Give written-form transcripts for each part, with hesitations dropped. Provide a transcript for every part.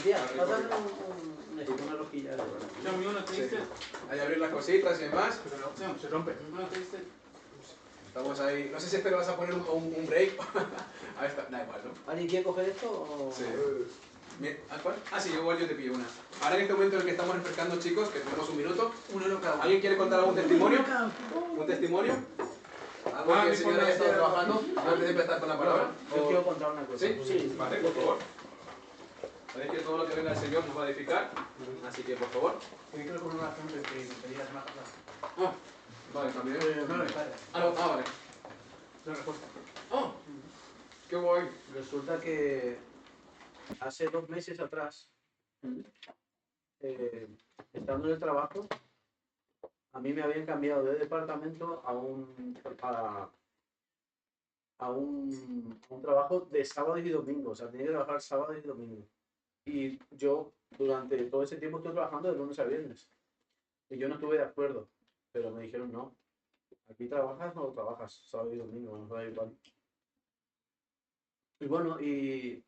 Tía, pásame una rosquilla de ¿No te diste? Hay que abrir las cositas y demás. Pero no, se rompe. ¿No te diste? Estamos ahí. No sé si le vas a poner un break. Ahí está, da igual, ¿no? ¿Alguien quiere coger esto o...? Sí. ¿A cuál? Ah, sí, igual yo te pillo una. Ahora en este momento en el que estamos refrescando, chicos, que tenemos un minuto. ¿Alguien quiere contar algún testimonio? ¿Un testimonio? ¿Algo que el Señor haya estado trabajando antes de empezar con la palabra? Yo quiero contar una cosa. ¿Sí? Vale, por favor. Sabéis que todo lo que venga del Señor nos va a edificar, así que por favor. Yo quiero poner una oración que me pedí la semana pasada. Ah, vale, también. No, espera. Vale. No, respuesta. Oh, qué guay. Resulta que hace 2 meses atrás, estando en el trabajo, a mí me habían cambiado de departamento a un trabajo de sábados y domingos. O sea, tenía que trabajar sábados y domingos. Y yo durante todo ese tiempo estuve trabajando de lunes a viernes. Y yo no estuve de acuerdo. Pero me dijeron, no, aquí trabajas o trabajas sábado y domingo, no da igual. Y bueno, y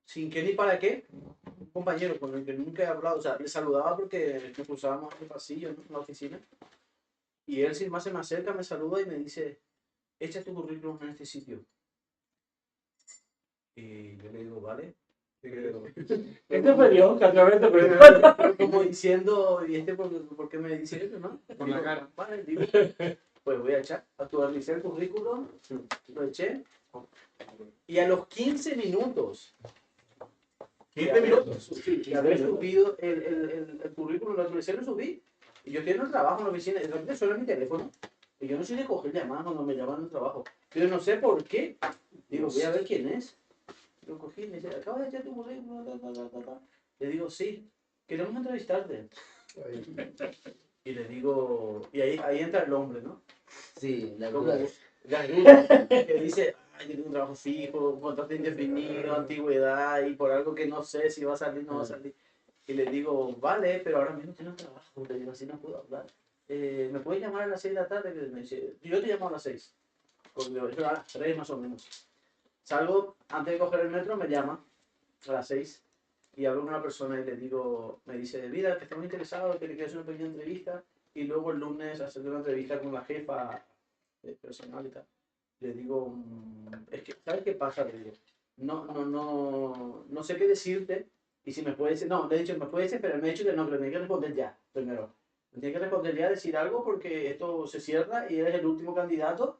sin qué ni para qué, un compañero con el que nunca he hablado, o sea, le saludaba porque nos cruzábamos en el pasillo, ¿no?, en la oficina. Y él sin más se me acerca, me saluda y me dice, echa tu currículum en este sitio. Y yo le digo, vale. Este fue Dios, que a través de Pero como diciendo, ¿y este por qué me dice eso, no? Por la cara. Vale, digo, pues voy a echar. Actualicé el currículum, lo eché. Y a los 15 minutos. 15 minutos. Sí, y haber subido el currículum, lo actualicé, lo subí. Y yo estoy en el trabajo en la oficina, y de repente suena mi teléfono. Y yo no soy de coger llamadas cuando me llaman al trabajo. Pero no sé por qué. Digo, voy a ver quién es. Lo cogí y me dice, acabas de echar tu currículum, Le digo, sí, queremos entrevistarte. Y le digo, y ahí entra el hombre, ¿no? Sí, la Como verdad. la duda, que dice, ay, yo tengo un trabajo fijo, un contrato indefinido, antigüedad, y por algo que no sé si va a salir o no va a salir. Y le digo, vale, pero ahora mismo tengo trabajo, le digo, así no puedo hablar. ¿Me puedes llamar a las 6 de la tarde? Que me dice, yo te llamo a las 6. Porque yo a las 3 más o menos. Salgo, antes de coger el metro, me llama a las 6 y hablo con una persona y le digo, me dice, mira, que estamos interesados, que le quieres hacer una pequeña entrevista y luego el lunes hacer una entrevista con la jefa personal y tal. Le digo, es que, ¿sabes qué pasa? Le digo, no sé qué decirte y si me puedes decir, no, le he dicho, me puedes decir, pero me ha dicho que no, que me tiene que responder ya, primero. Me tiene que responder ya, decir algo porque esto se cierra y eres el último candidato.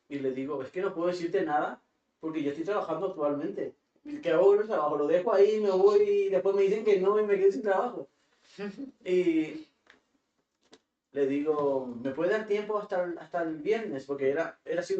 Y le digo, es que no puedo decirte nada porque yo estoy trabajando actualmente. ¿Qué hago con el trabajo? Lo dejo ahí, me voy y después me dicen que no y me quedo sin trabajo. Y le digo, ¿me puede dar tiempo hasta el viernes? Porque era así,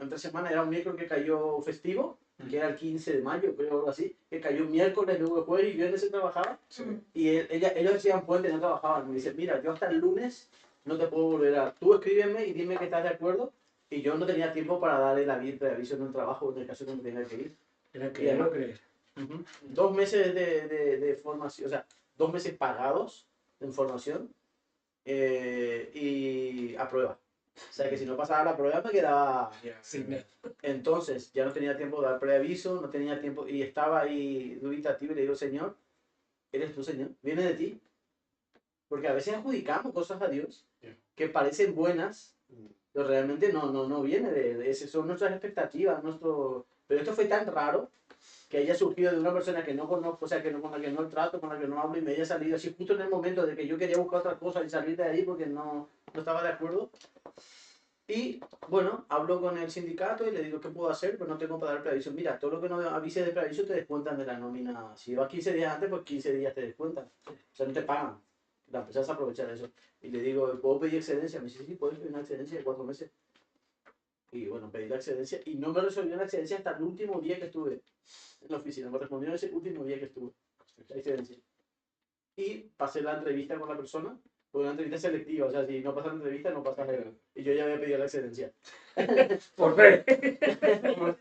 entre semana, era un miércoles que cayó festivo, que era el 15 de mayo, creo, algo así, que cayó miércoles, luego jueves y viernes se trabajaba. Sí. Y ellos hacían puente, no trabajaban. Me dice, mira, yo hasta el lunes no te puedo volver a... Tú escríbeme y dime que estás de acuerdo. Y yo no tenía tiempo para darle la aviso en un trabajo en el caso que me tenga que ir. Era que no crees. 2 meses de formación, o sea, 2 meses pagados en formación y a prueba. O sea, que si no pasaba la prueba me quedaba Sí, me- Entonces, ya no tenía tiempo de dar preaviso, no tenía tiempo, y estaba ahí dubitativo y le digo, Señor, ¿eres tú, Señor? ¿Viene de ti? Porque a veces adjudicamos cosas a Dios que parecen buenas, pero realmente no viene de esas son nuestras expectativas, pero esto fue tan raro que haya surgido de una persona que no conozco, o sea, con la que no trato, con la que no hablo, y me haya salido así justo en el momento de que yo quería buscar otra cosa y salir de ahí porque no estaba de acuerdo. Y bueno, hablo con el sindicato y le digo, ¿qué puedo hacer? Pues no tengo para dar preaviso. Mira, todo lo que no avises de preaviso te descuentan de la nómina. Si vas 15 días antes, pues 15 días te descuentan. O sea, no te pagan. La empresa se aprovecha de eso. Y le digo, ¿puedo pedir excedencia? Me dice, sí, puedes pedir una excedencia de 4 meses. Y bueno, pedí la excedencia y no me resolvió la excedencia hasta el último día que estuve en la oficina. Me respondió ese último día que estuve. La excedencia. Y pasé la entrevista con la persona. Fue una entrevista selectiva, o sea, si no pasas la entrevista, no pasas el... Y yo ya había pedido la excedencia. Por fe.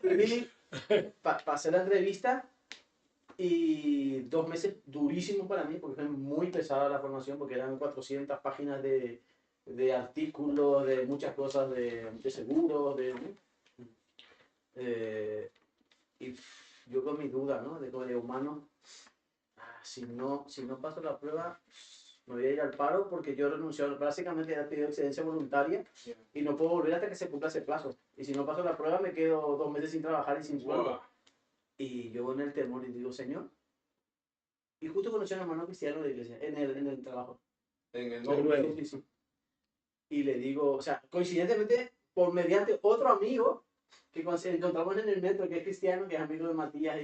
Y pasé la entrevista y 2 meses durísimos para mí, porque fue muy pesada la formación, porque eran 400 páginas de artículos, de muchas cosas, de seguros, y yo con mi duda, ¿no? De humano, si no paso la prueba, me voy a ir al paro porque yo renuncio, básicamente ya he pedido excedencia voluntaria y no puedo volver hasta que se cumpla ese plazo. Y si no paso la prueba, me quedo 2 meses sin trabajar y sin sueldo. Wow. Y yo en el temor y digo, Señor, y justo conocí a un hermano cristiano de iglesia, en el trabajo. En el Sí, nuevo. sí, sí. Y le digo, o sea, coincidentemente, por mediante otro amigo que encontramos en el metro, que es cristiano, que es amigo de Matías,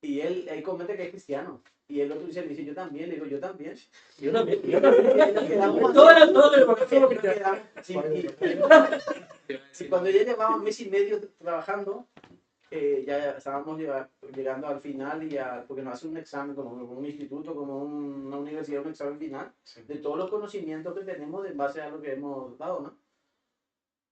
y él comenta que es cristiano. Y el otro dice, yo también, le digo, yo también. Yo también. Y nos quedamos Todas así, las dos de nos quedamos- y cuando ya llevaba 1 mes y medio trabajando, ya estábamos llegando al final porque nos hace un examen como un instituto, como una universidad, un examen final Sí. de todos los conocimientos que tenemos en base a lo que hemos dado, ¿no?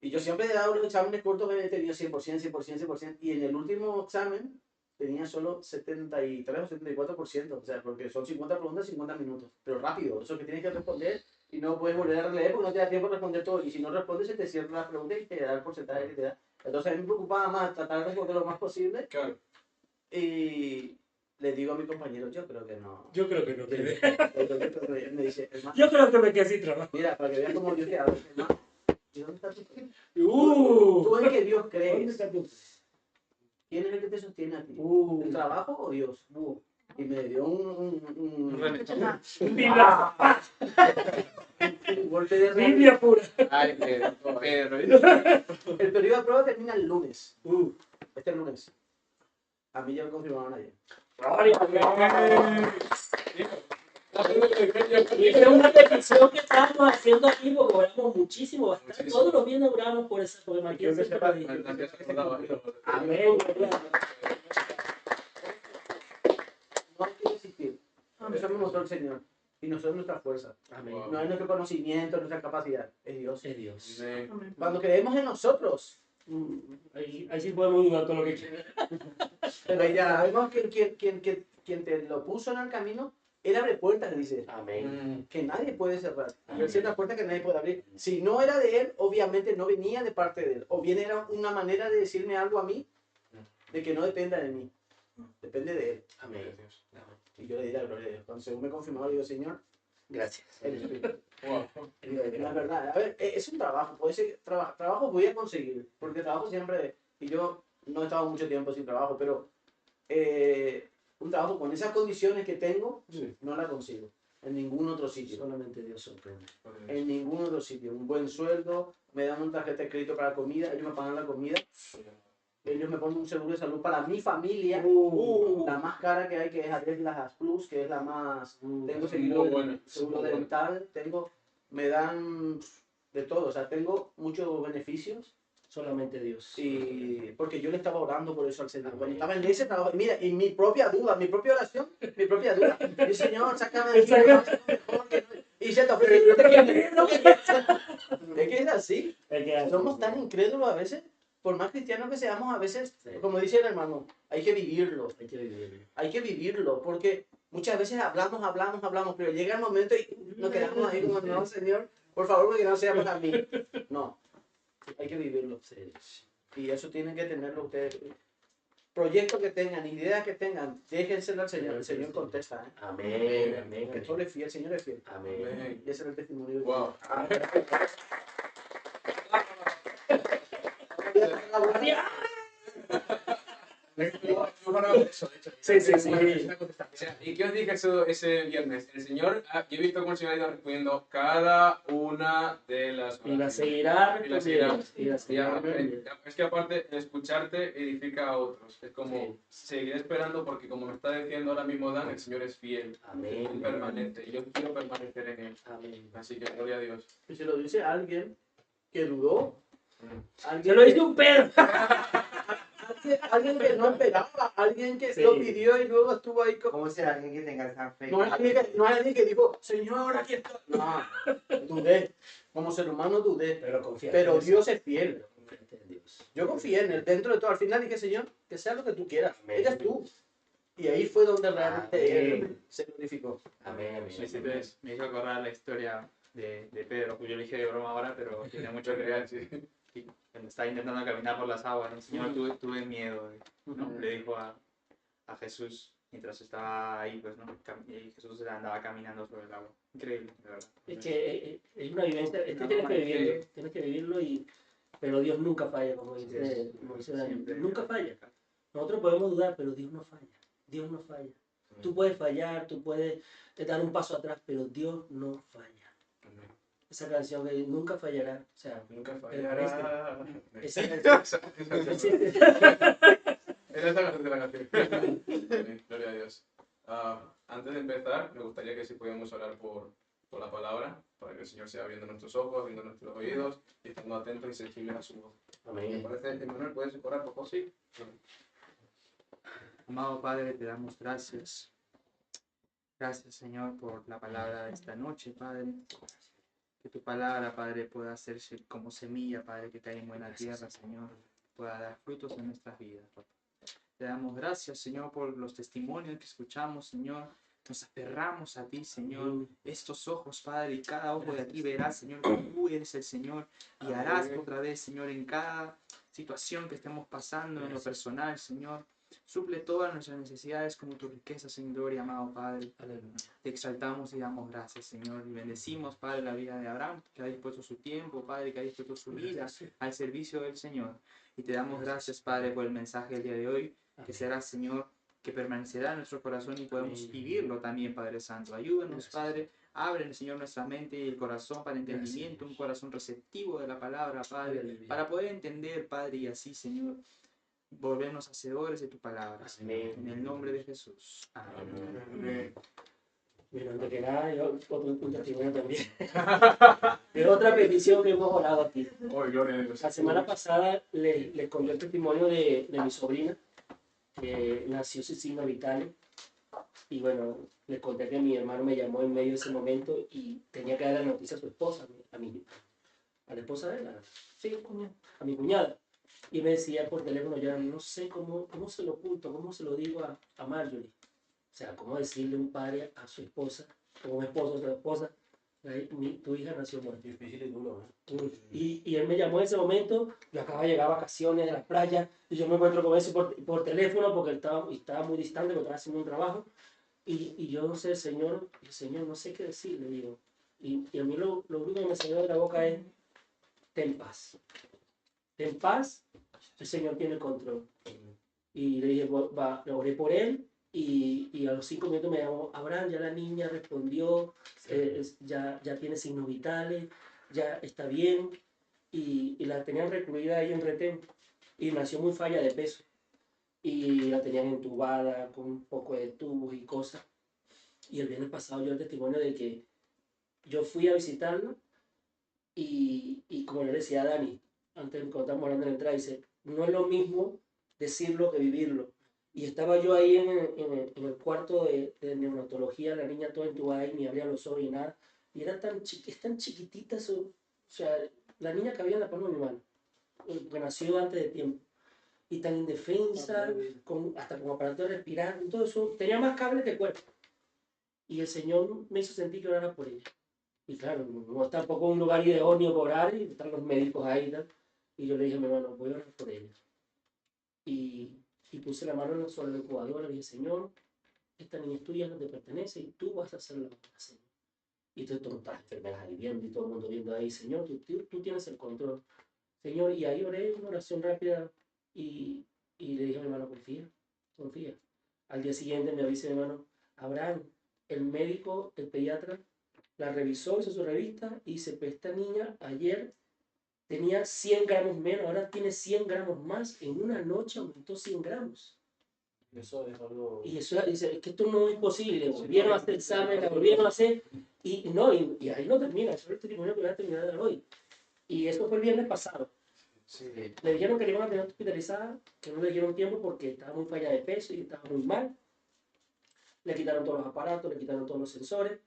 Y yo siempre he dado los exámenes cortos, he tenido 100%, 100%, 100%, y en el último examen tenía solo 73 o 74%, o sea, porque son 50 preguntas, 50 minutos, pero rápido, eso que tienes que responder y no puedes volver a releer porque no te da tiempo de responder todo, y si no respondes se te cierra la pregunta y te da el porcentaje que te da. Entonces a mí me preocupaba más tratar de responder lo más posible Claro. y le digo a mi compañero, yo creo que no. Yo creo que no quedé. Él me dice, hermano, Yo creo que me quedé sin trabajo. mira, para que veas cómo Dios te habla, hermano, ¿y dónde está tu fe? Uh, ¿Tú en qué Dios ¿Dónde crees? está tu? ¿Quién es el que te sostiene a ti? ¿El Uh, trabajo o Dios? Y me dio un golpe de realidad. Biblia pura. Ay, Pedro. El periodo de prueba termina el lunes. Uh, Este lunes. A mí ya me confirmaron ayer. Gloria a Dios. Y esa es una petición que estábamos haciendo aquí porque oramos muchísimo, bastante. Muchísimo. Todos los viernes oramos por esa, porque Matías Quiero que siempre sepas- lo dice. Amén. No hay que desistir. Eso me mostró el Señor. Y nosotros nuestra fuerza. Amén. Wow. No es nuestro conocimiento, nuestra capacidad. Es Dios. Es Dios. Cuando creemos en nosotros, Ahí sí podemos dudar todo lo que quieras. pero ya sabemos que quien te lo puso en el camino, Él abre puertas, dice. Amén. Que nadie puede cerrar. Y Amén. Él cierra puertas que nadie puede abrir. Si no era de Él, obviamente no venía de parte de Él. O bien era una manera de decirme algo a mí de que no dependa de mí. Depende de Él. Amén. Y yo le di la gloria a Dios. Cuando según me confirmó, le digo, Señor, Gracias. eres tú. Wow. La verdad, a ver, es un trabajo. Puede ser, trabajo voy a conseguir. Porque trabajo siempre. Y yo no he estado mucho tiempo sin trabajo, pero un trabajo con esas condiciones que tengo, no la consigo. En ningún otro sitio. Solamente Dios sorprende. En ningún otro sitio. Un buen sueldo, me dan un tarjeta de crédito para comida, ellos me pagan la comida, ellos me ponen un seguro de salud para mi familia, la más cara que hay, que es Atlas Plus, que es la más. Tengo seguro, Muy buena. seguro dental, me dan de todo, o sea, tengo muchos beneficios. Solamente Dios. Y porque yo le estaba orando por eso al Señor. Cuando estaba en ese trabajo, mira, y mi propia duda, mi propia oración, mi propia duda. Mi Señor, sácame de aquí. Mejor que no. Y se te ofrece. Es que es así. Somos tan incrédulos a veces, por más cristianos que seamos, a veces, como dice el hermano, hay que vivirlo. Hay que vivirlo. Hay que vivirlo, porque muchas veces hablamos, pero llega el momento y nos quedamos ahí como, no, Señor, por favor, que no sea para mí. No, hay que vivirlo. Y eso tienen que tenerlo ustedes. Proyectos que tengan, ideas que tengan, déjenselo al Señor. El Señor contesta. Amén. Amén. Que todo es fiel, el Señor es fiel. Amén. Y ese era el testimonio de Wow. Sí, sí, sí. ¿Y qué os dije ese viernes? El Señor, yo he visto cómo el Señor ha ido respondiendo cada una de las Y la oraciones. seguirá. Y la seguirá. Y la seguirá. Es que aparte, escucharte edifica a otros. Es como seguir esperando porque como me está diciendo ahora mismo Dan, el Señor es fiel, es Amén. permanente. Y yo quiero permanecer en Él. Amén. Así que gloria a Dios. Y se lo dice a alguien que dudó. Se Alguien lo que- dice un Pedro. alguien que no esperaba, alguien que Sí. lo pidió y luego estuvo ahí como... ¿Cómo será alguien que tenga esa fe? No es alguien que dijo, Señor, aquí está. No, dudé. Como ser humano dudé. Pero confía. Pero Dios es fiel. Confía en Dios. Yo confié en él. Dentro de todo, al final dije, Señor, que sea lo que tú quieras. Amén. Eres tú. Y ahí fue donde realmente él Amén. se glorificó. Amén. Me hizo acordar la historia de Pedro, pues yo lo dije de broma ahora, pero tiene mucho que ver. Y cuando estaba intentando caminar por las aguas, ¿no? Señor, tuve miedo, ¿no? Le dijo a a Jesús mientras estaba ahí, pues, ¿no? Y Jesús andaba caminando sobre el agua. Increíble, de verdad. Es que es una vivencia, Una tienes forma que de vivirlo, fe. tienes que vivirlo, pero Dios nunca falla, como dice Dani, Siempre. nunca falla. Nosotros podemos dudar, pero Dios no falla, Dios no falla. Tú puedes fallar, tú puedes dar un paso atrás, pero Dios no falla. Esa canción que nunca fallará, o sea, Nunca fallará. fallará. Esa canción. Existe. Era esta canción de la canción. Amén, gloria a Dios. Antes de empezar, me gustaría que si podíamos orar por la palabra, para que el Señor sea abriendo nuestros ojos, abriendo nuestros oídos, y estando atentos y sensibles a su voz. ¿Me Amén. parece, Emanuel? ¿Puedes orar, por favor? Sí. Amado Padre, te damos gracias. Gracias, Señor, por la palabra de esta noche, Padre. Que tu palabra, Padre, pueda hacerse como semilla, Padre, que cae en buena tierra, Señor. Pueda dar frutos en nuestras vidas, Padre. Te damos gracias, Señor, por los testimonios que escuchamos, Señor. Nos aferramos a ti, Señor. Estos ojos, Padre, y cada ojo de aquí verá, Señor, que tú eres el Señor. Y harás otra vez, Señor, en cada situación que estemos pasando, en lo personal, Señor. Suple todas nuestras necesidades como tus riquezas en gloria, amado Padre. Aleluya. Te exaltamos y damos gracias, Señor. Y bendecimos, Padre, la vida de Abraham, que ha dispuesto su tiempo, Padre, que ha dispuesto su vida al servicio del Señor. Y te damos gracias, Padre, por el mensaje del día de hoy, que será, Señor, que permanecerá en nuestro corazón y podemos vivirlo también, Padre Santo. Ayúdanos, Padre. Abre, Señor, nuestra mente y el corazón para entendimiento, un corazón receptivo de la palabra, Padre, para poder entender, Padre, y así, Señor, volvernos hacedores de tu palabra, Señor. En el nombre de Jesús. Amén. Amén. Bueno, antes que nada, yo un testimonio también. Es otra petición que hemos orado aquí. Oh, gloria a Dios. La semana pasada les conté el testimonio de mi sobrina, que nació sin signos vitales. Y bueno, les conté que mi hermano me llamó en medio de ese momento y tenía que dar la noticia a su esposa, a la esposa de la, sí, a mi cuñada. Y me decía por teléfono, yo no sé cómo se lo oculto, cómo se lo digo a Marjorie. O sea, cómo decirle un padre a su esposa, o un esposo a su esposa, tu hija nació muerta. Difícil y duro, Y él me llamó en ese momento, yo acababa de llegar a vacaciones de la playa, y yo me encuentro con eso por teléfono, porque él estaba muy distante, porque estaba haciendo un trabajo, y yo no sé, el Señor, no sé qué decir, le digo. Y a mí lo único que me salió de la boca es, ten paz. Ten paz, el Señor tiene el control. Y le dije, oré por él, y a los 5 minutos me llamó Abraham, ya la niña respondió, ya tiene signos vitales, ya está bien, y la tenían recluida ahí en retén, y nació muy falla de peso, y la tenían entubada con un poco de tubos y cosas. Y el viernes pasado yo el testimonio de que yo fui a visitarla, y como le decía a Dani, antes cuando estábamos hablando en la entrada, dice, no es lo mismo decirlo que vivirlo. Y estaba yo ahí en el cuarto de neonatología, la niña toda entubada y ni abría los ojos y nada. Y era es tan chiquitita, o sea, la niña cabía en la palma de mi mano, porque nació antes de tiempo. Y tan indefensa, hasta con aparato de respirar, todo eso, tenía más cable que cuerpo. Y el Señor me hizo sentir que orara por ella. Y claro, no es tampoco un lugar idóneo para orar, y están los médicos ahí y tal. Y yo le dije a mi hermano, voy a orar por ella. Y puse la mano sobre la incubadora y le dije, Señor, esta niña es tuya, no te pertenece, y tú vas a hacer la obra, Señor. Y todas las enfermeras ahí viendo, y todo el mundo viendo ahí, Señor, tú tienes el control. Señor, y ahí oré una oración rápida, y le dije a mi hermano, confía. Al día siguiente me avisa mi hermano, Abraham, el médico, el pediatra, la revisó, hizo su revista, y dice, pues esta niña ayer tenía 100 gramos menos, ahora tiene 100 gramos más, en una noche aumentó 100 gramos. Eso es algo... Y eso dice, es que esto no es posible, volvieron a hacer examen, la volvieron a hacer, y ahí no termina, eso es el testimonio que voy a terminar de hoy. Y eso fue el viernes pasado. Sí. Le dijeron que le iban a tener hospitalizada, que no le dieron tiempo porque estaba muy falla de peso y estaba muy mal. Le quitaron todos los aparatos, le quitaron todos los sensores,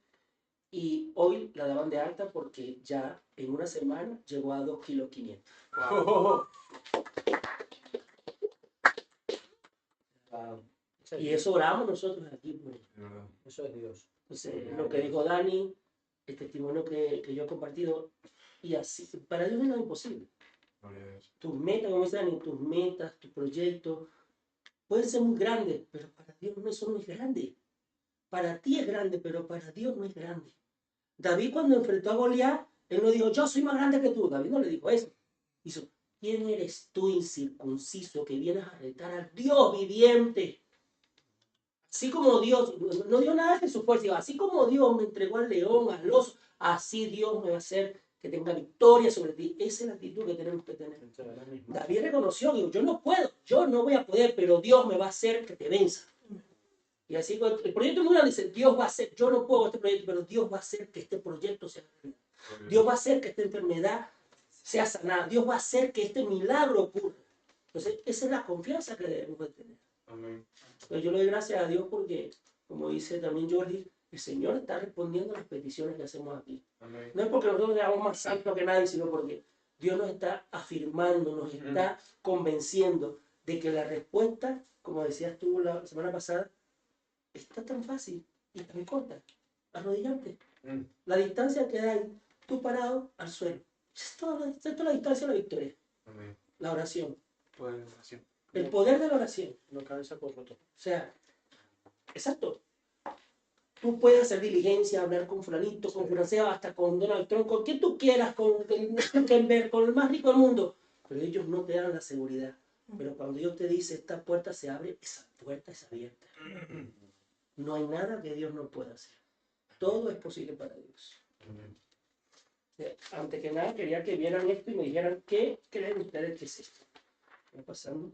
y hoy la daban de alta porque ya en una semana llegó a 2,5 kilos. Wow. Y eso oramos nosotros aquí por ella. De verdad. Eso es Dios. Entonces, lo que dijo Dani, el testimonio que yo he compartido, y así, para Dios no es nada imposible. Gloria a Dios. Tus metas, como dice Dani, tus metas, tus proyectos, pueden ser muy grandes, pero para Dios eso no es grande. Para ti es grande, pero para Dios no es grande. David cuando enfrentó a Goliat, él no dijo, yo soy más grande que tú. David no le dijo eso. Dijo, ¿quién eres tú incircunciso que vienes a retar al Dios viviente? Así como Dios, no dio nada de su fuerza, así como Dios me entregó al león, al oso, así Dios me va a hacer que tenga victoria sobre ti. Esa es la actitud que tenemos que tener. David reconoció, digo, yo no puedo, yo no voy a poder, pero Dios me va a hacer que te venza. Y así el proyecto mundial dice, Dios va a hacer, yo no puedo este proyecto, pero Dios va a hacer que este proyecto sea realidad. Dios va a hacer que esta enfermedad sea sanada. Dios va a hacer que este milagro ocurra. Entonces, esa es la confianza que debemos de tener. Amén. Entonces, yo le doy gracias a Dios porque, como dice también Jordi, el Señor está respondiendo a las peticiones que hacemos aquí. Amén. No es porque nosotros seamos más santos que nadie, sino porque Dios nos está afirmando, nos está convenciendo de que la respuesta, como decías tú la semana pasada, está tan fácil y tan corta. Arrodillarte. La distancia que hay, tú parado al suelo. Esa es toda la distancia de la victoria. Amén. La oración. Poder de oración. El poder de la oración. No cabeza por roto. O sea, exacto. Tú puedes hacer diligencia, hablar con fulanito, con Furanceo, hasta con Donald Trump, con quien tú quieras, con Zuckerberg, con el más rico del mundo. Pero ellos no te dan la seguridad. Pero cuando Dios te dice, esta puerta se abre, esa puerta es abierta. No hay nada que Dios no pueda hacer. Todo es posible para Dios. Antes que nada, quería que vieran esto y me dijeran, ¿qué creen ustedes que es esto? ¿Qué está pasando?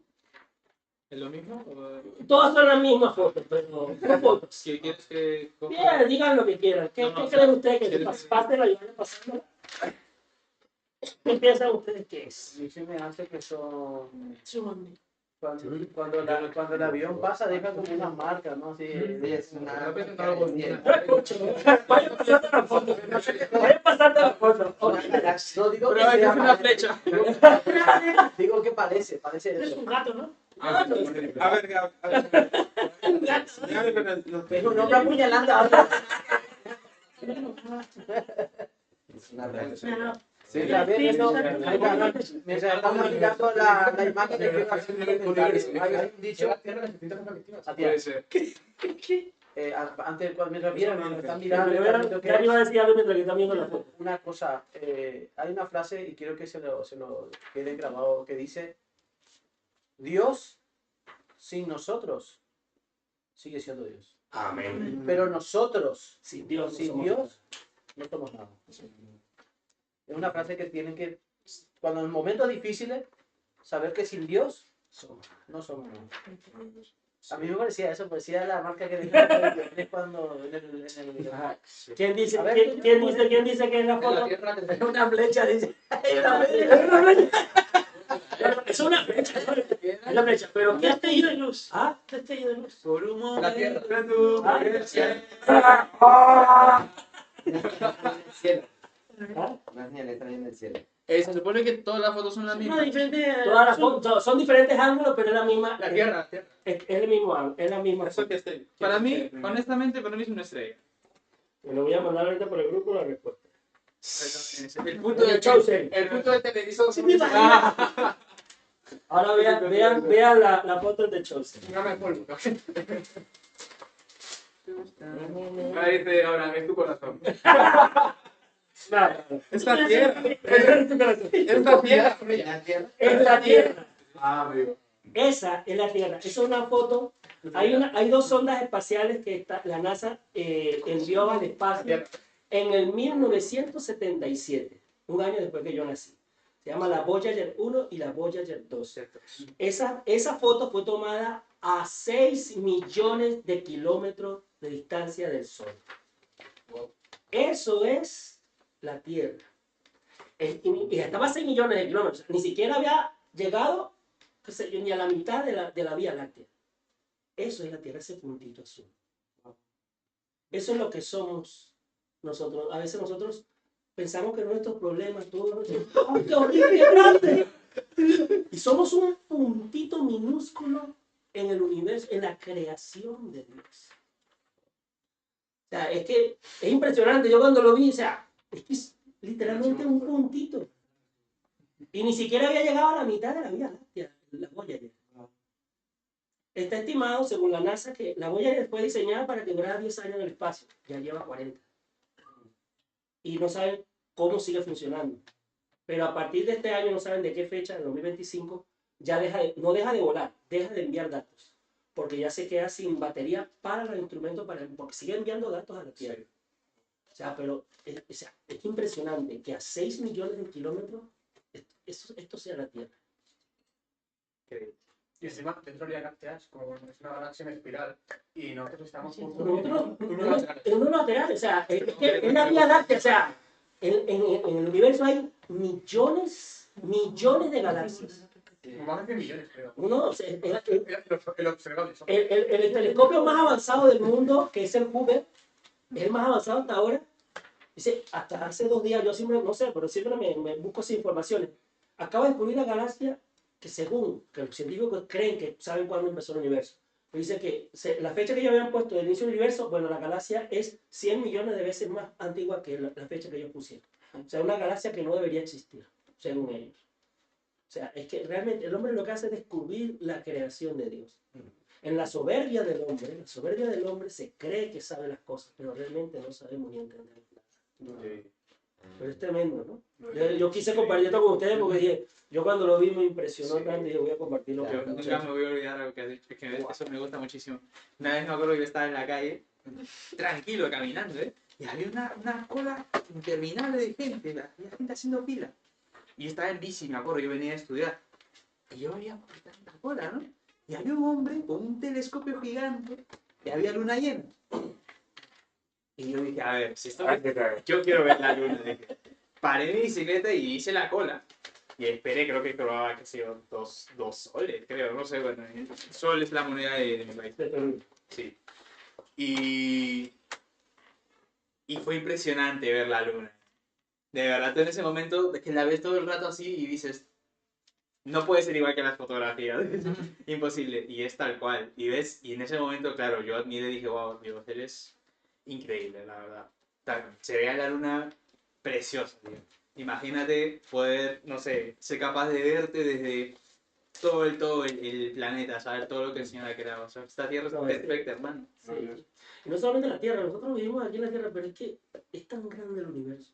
¿Es lo mismo? Todas son las mismas fotos, pero ¿qué fotos? ¿Qué quieres que coja? Bien, digan lo que quieran. ¿Qué creen ustedes que es? Pásenla y vayan pasándola. ¿Qué piensan ustedes que es? A mí se me hace que son... Son- Cuando el avión pasa, deja como unas marcas, ¿no? Así, Es una... No escucho. Vayan pasando la foto. Vayan pasando la foto. No digo Pero hay que sea, hacer una flecha. Digo que parece Es eso. un gato, ¿no? A ver, a ver. Un gato. Es un hombre apuñalando a otro. Es una relación. No. Sí, está bien, eso. Mientras estamos mirando la imagen de que hacer un comentario. Hay un dicho. Puede ser. Antes, mientras mientras están mirando, están viendo Ya iba a decir algo mientras que están viendo la foto. una cosa, hay una frase y quiero que se lo quede grabado que dice: Dios sin nosotros sigue siendo Dios. Amén. Pero nosotros Sin Dios. no sin somos Dios no somos nada. Es una frase que tienen que, cuando en momentos difíciles, saber que sin Dios no somos nada. A mí me parecía eso, parecía la marca que dejaron cuando en el... Ajá. ¿Quién dice, A ver, quién dice que es la En la foto? tierra Es una flecha, dice. Es una flecha. Es una flecha. Es una flecha. Pero ¿qué destello de luz? ¿Ah? Destello de luz. Por un momento. La tierra. Cielo. ¿Ah? Una señal está en el cielo. Se supone que todas las fotos son las mismas. Todas las fotos son diferentes ángulos, pero es la misma. La tierra. Es el mismo ángulo, es la misma Eso foto. que estoy. Para mí, honestamente, para mí es una estrella. Me lo voy a mandar ahorita por el grupo la respuesta. El punto de Chosen. El punto de televisor. Sí, me imagino. Ahora vean la foto de Chosen. No me acuerdo. Ahí dice ahora, es tu corazón. Nada. Es la tierra. Es Es la tierra. ¿La tierra? la tierra. Ah, amigo. Esa es la Tierra. Esa es una foto. Hay dos sondas espaciales que la NASA envió al espacio en el 1977, un año después que yo nací. Se llama la Voyager 1 y la Voyager 2. Esa foto fue tomada a 6 millones de kilómetros de distancia del Sol. Eso es la Tierra. Y estaba a 6 millones de kilómetros. Ni siquiera había llegado, qué sé yo, ni a la mitad de la Vía Láctea. Eso es la Tierra, ese puntito azul. Eso es lo que somos nosotros. A veces nosotros pensamos que nuestros problemas, todo, ¡ay, qué horrible, qué grande! Y somos un puntito minúsculo en el universo, en la creación de Dios. O sea, es que es impresionante. Yo cuando lo vi, o sea, es que es literalmente un puntito. Y ni siquiera había llegado a la mitad de la Vía Láctea, la Voyager. Está estimado, según la NASA, que la Voyager fue diseñada para que durara 10 años en el espacio. Ya lleva 40. Y no saben cómo sigue funcionando. Pero a partir de este año, no saben de qué fecha, en 2025, ya no deja de volar, deja de enviar datos. Porque ya se queda sin batería para los instrumentos, porque sigue enviando datos a la Tierra. O sea, pero es impresionante que a 6 millones de kilómetros esto sea la Tierra. Y encima, dentro de la Vía Láctea es una galaxia en espiral. Y nosotros estamos justo Nosotros, en uno lateral. en uno lateral, o sea, es la Vía Láctea, o sea, en el universo hay millones de galaxias. Más de 100 millones, creo. Uno, o sea, El observable. el telescopio más avanzado del mundo, que es el Hubble, es el más avanzado hasta ahora. Dice, hasta hace 2 días, yo siempre, no sé, pero siempre me busco esas informaciones. Acaba de descubrir la galaxia que según que los científicos creen que saben cuándo empezó el universo. Dice que la fecha que ellos habían puesto del inicio del universo, bueno, la galaxia es 100 millones de veces más antigua que la fecha que ellos pusieron. O sea, una galaxia que no debería existir, según ellos. O sea, es que realmente el hombre lo que hace es descubrir la creación de Dios. En la soberbia del hombre se cree que sabe las cosas, pero realmente no sabemos ni entender nada. Pero es tremendo, ¿no? Yo quise compartir esto con ustedes porque dije, yo cuando lo vi me impresionó tanto y dije, voy a compartirlo con Yo ustedes. nunca me voy a olvidar algo que has dicho, es que eso me gusta muchísimo. Una vez me acuerdo que yo estaba en la calle, tranquilo, caminando, ¿eh? Y había una cola interminable de gente, había gente haciendo fila. Y yo estaba en bici, me acuerdo, yo venía a estudiar. Y yo veía por tanta cola, ¿no? Y había un hombre con un telescopio gigante y había luna llena. Y yo dije, a ver, si esto yo quiero ver la luna. Dije. Paré mi bicicleta y hice la cola. Y esperé, creo que probaba que sea dos soles, creo, no sé, bueno. Sol es la moneda de mi país. Sí. Y fue impresionante ver la luna. De verdad, tú en ese momento, es que la ves todo el rato así y dices, no puede ser igual que las fotografías. Imposible. Y es tal cual. Y ves, y en ese momento, claro, yo admiré y dije, wow, Dios, eres increíble, la verdad. Se ve a la luna preciosa, tío. Imagínate poder, no sé, ser capaz de verte desde todo el planeta, saber todo lo que el Señor ha creado. O sea, esta tierra es perfecta, hermano. Sí. Y no solamente la Tierra, nosotros vivimos aquí en la Tierra, pero es que es tan grande el universo.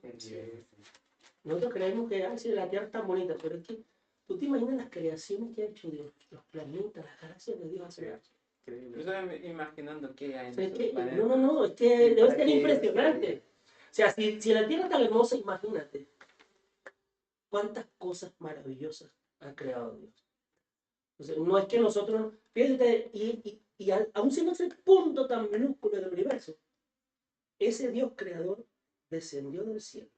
Nosotros creemos que sí, la Tierra es tan bonita, pero es que tú te imaginas las creaciones que ha hecho Dios, los planetas, las galaxias de Dios hace. Yo estoy imaginando qué hay O en sea, es esos que, planetas. no, es que ¿Y debe para ser qué impresionante. O sea, si la Tierra es tan hermosa, imagínate cuántas cosas maravillosas ha creado Dios. O sea, no es que nosotros, fíjate, y aún siendo ese punto tan minúsculo del universo, ese Dios creador descendió del cielo,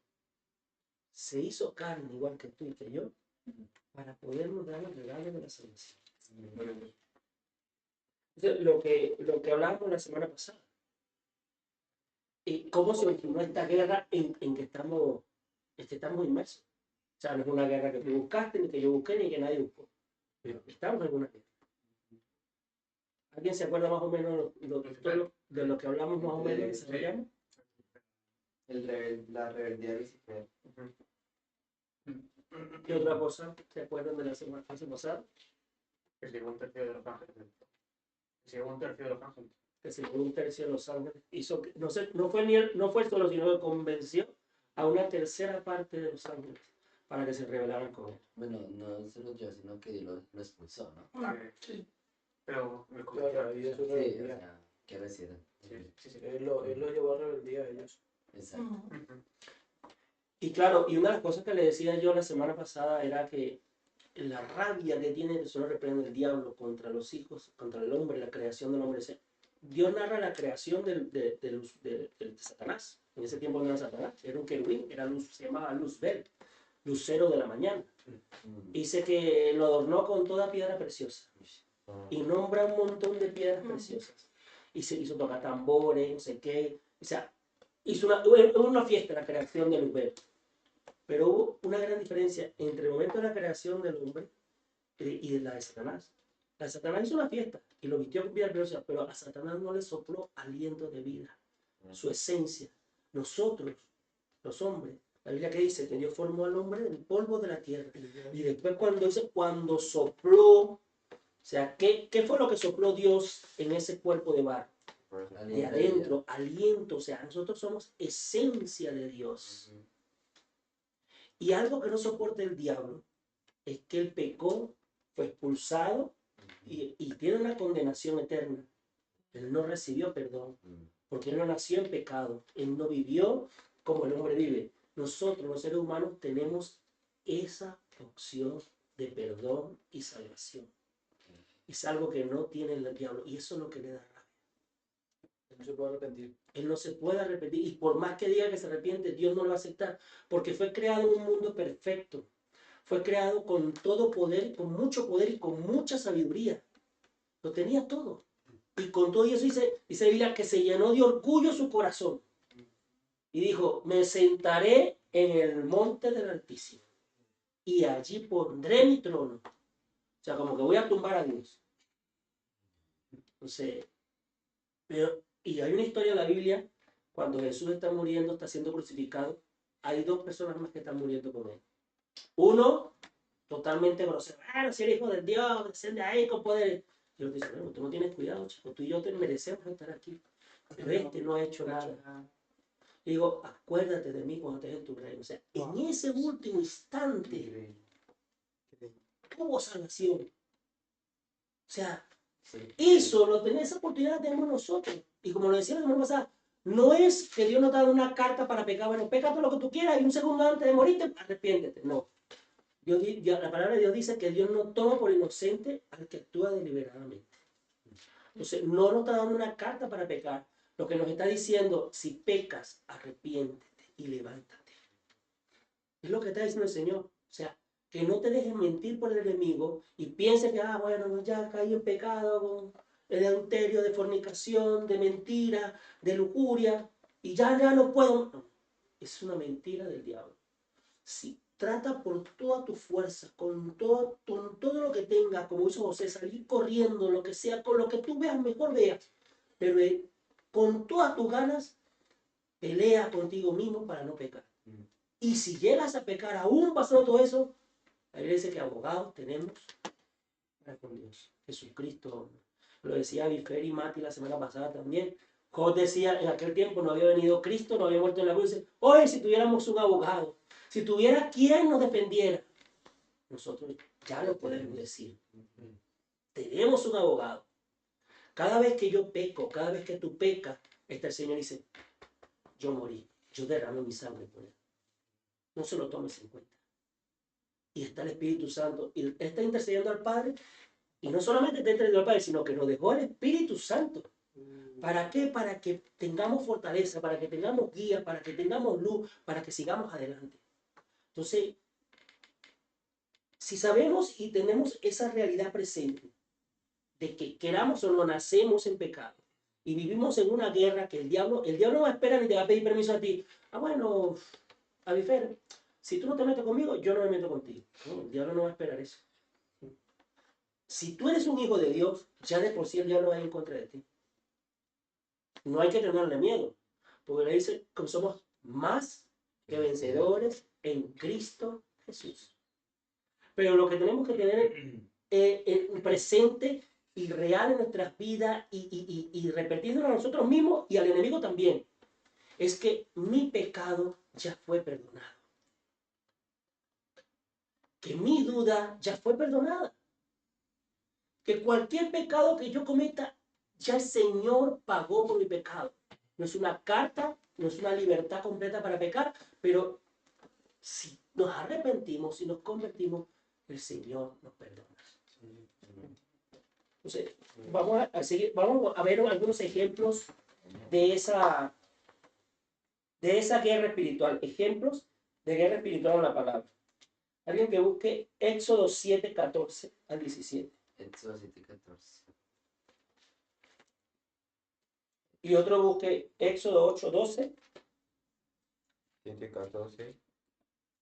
se hizo carne igual que tú y que yo, para podernos dar el regalo de la salvación. Entonces, lo que hablábamos la semana pasada, y cómo se originó esta guerra en que estamos inmersos. O sea, no es una guerra que tú buscaste, ni que yo busqué, ni que nadie buscó. Pero estamos en una guerra. ¿Alguien se acuerda más o menos de lo que hablamos más o menos? ¿Desarrollamos? La rebeldía de Lucifer. ¿Qué otra cosa se acuerdan de la semana pasada? Que se llevó un tercio de los ángeles. Que se llevó un tercio de los ángeles. Que según un tercio de los ángeles hizo que, no fue solo, sino que convenció a una tercera parte de los ángeles para que se rebelaran con él. Bueno, no se lo dio, sino que lo expulsó, ¿no? Sí. Pero el Claro, ahí es una Sí, o rebeldía. sea, que residen. Sí. Él lo llevó a rebeldía a ellos. Exacto. Y claro, y una de las cosas que le decía yo la semana pasada era que la rabia que tiene el Señor reprende el diablo contra los hijos, contra el hombre, la creación del hombre. Dios narra la creación de Satanás. En ese tiempo no era Satanás, era un querubín, se llamaba Luzbel, lucero de la mañana. Dice que lo adornó con toda piedra preciosa. Y nombra un montón de piedras preciosas. Y se hizo tocar tambores, no sé qué. O sea, hizo una fiesta la creación de Luzbel. Pero hubo una gran diferencia entre el momento de la creación del hombre y de la de Satanás. La de Satanás hizo una fiesta y lo vistió con piedras preciosas, pero a Satanás no le sopló aliento de vida, su esencia. Nosotros, los hombres, la Biblia que dice que Dios formó al hombre del polvo de la tierra. Y después cuando sopló sea, ¿qué fue lo que sopló Dios en ese cuerpo de barro? De Aliento adentro, aliento. O sea, nosotros somos esencia de Dios. Y algo que no soporta el diablo es que él pecó, fue expulsado y tiene una condenación eterna. Él no recibió perdón porque él no nació en pecado. Él no vivió como el hombre vive. Nosotros, los seres humanos, tenemos esa opción de perdón y salvación. Es algo que no tiene el diablo y eso es lo que le da rabia. No se puede arrepentir. Él no se puede arrepentir y por más que diga que se arrepiente, Dios no lo va a aceptar porque fue creado en un mundo perfecto. Fue creado con todo poder, con mucho poder y con mucha sabiduría. Lo tenía todo. Y con todo eso dice la Biblia que se llenó de orgullo su corazón. Y dijo, me sentaré en el monte del Altísimo y allí pondré mi trono. O sea, como que voy a tumbar a Dios. Entonces, y hay una historia en la Biblia, cuando Jesús está muriendo, está siendo crucificado, hay dos personas más que están muriendo con él. Uno, totalmente grosero. Bueno, si eres hijo del Dios, desciende ahí con poder. Y Dios dice, bueno, tú no tienes cuidado, chico, tú y yo te merecemos estar aquí. Pero este no ha hecho nada. Y digo, acuérdate de mí cuando estés en tu reino. O sea, en ese último instante tuvo salvación. O sea, eso lo tenemos, esa oportunidad la tenemos nosotros. Y como lo decía la semana pasada, no es que Dios nos da una carta para pecar. Bueno, peca todo lo que tú quieras y un segundo antes de morirte, arrepiéntete. No. La palabra de Dios dice que Dios no toma por inocente al que actúa deliberadamente. Entonces, no nos está dando una carta para pecar. Lo que nos está diciendo, si pecas, arrepiéntete y levántate. Es lo que está diciendo el Señor. O sea, que no te dejes mentir por el enemigo y pienses que, bueno, ya caí en pecado, de adulterio, de fornicación, de mentira, de lujuria, y ya no puedo. No, es una mentira del diablo. Si trata por toda tu fuerza, con todo lo que tengas, como hizo José, salir corriendo, lo que sea, con lo que tú veas, mejor veas, pero con todas tus ganas, pelea contigo mismo para no pecar. Y si llegas a pecar, aún pasando todo eso, la Biblia dice que abogados tenemos para con Dios. Jesucristo, lo decía Bifer y Mati la semana pasada también. Job decía, en aquel tiempo no había venido Cristo, no había muerto en la cruz. Oye, si tuviéramos un abogado, si tuviera quien nos defendiera, nosotros ya lo podemos decir. Tenemos un abogado. Cada vez que yo peco, cada vez que tú pecas, el Señor dice, yo morí, yo derramé mi sangre por él. No se lo tomes en cuenta. Y está el Espíritu Santo, y él está intercediendo al Padre, y no solamente está intercediendo al Padre, sino que nos dejó el Espíritu Santo. ¿Para qué? Para que tengamos fortaleza, para que tengamos guía, para que tengamos luz, para que sigamos adelante. Entonces, si sabemos y tenemos esa realidad presente, de que queramos o no nacemos en pecado, y vivimos en una guerra que el diablo no va a esperar ni te va a pedir permiso a ti. Bueno, Abifer, si tú no te metes conmigo, yo no me meto contigo. No, el diablo no va a esperar eso. Si tú eres un hijo de Dios, ya de por sí el diablo va a ir en contra de ti. No hay que tenerle miedo, porque le dice que somos más que vencedores en Cristo Jesús. Pero lo que tenemos que tener presente y real en nuestras vidas y repetirlo a nosotros mismos y al enemigo también, es que mi pecado ya fue perdonado. Que mi duda ya fue perdonada. Que cualquier pecado que yo cometa, ya el Señor pagó por mi pecado. No es una carta, no es una libertad completa para pecar, pero si nos arrepentimos, si nos convertimos, el Señor nos perdona. Entonces, vamos a seguir, vamos a ver algunos ejemplos de esa guerra espiritual. Ejemplos de guerra espiritual en la palabra. Alguien que busque Éxodo 7, 14 al 17. Éxodo 7:14. Y otro busque Éxodo 8, 12. 7:14.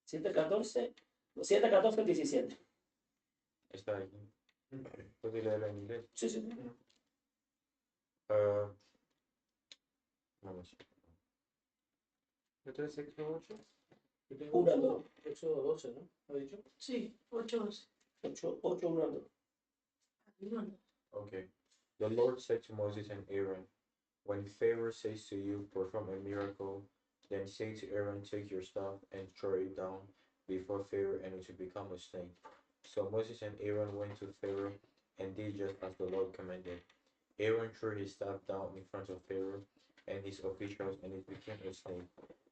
7, 14 al 17. Está ahí. ¿Puedes leerlo en inglés? Sí, sí. Vamos. ¿Otro es Éxodo 8? Uno al 2. Éxodo 12, ¿no? ¿Lo he dicho? Sí, 8, 8, 1 al 2. Okay. The Lord said to Moses and Aaron, when Pharaoh says to you, perform a miracle, then say to Aaron, take your staff and throw it down before Pharaoh, and it will become a snake. So Moses and Aaron went to Pharaoh and did just as the Lord commanded. Aaron threw his staff down in front of Pharaoh and his officials, and it became a snake.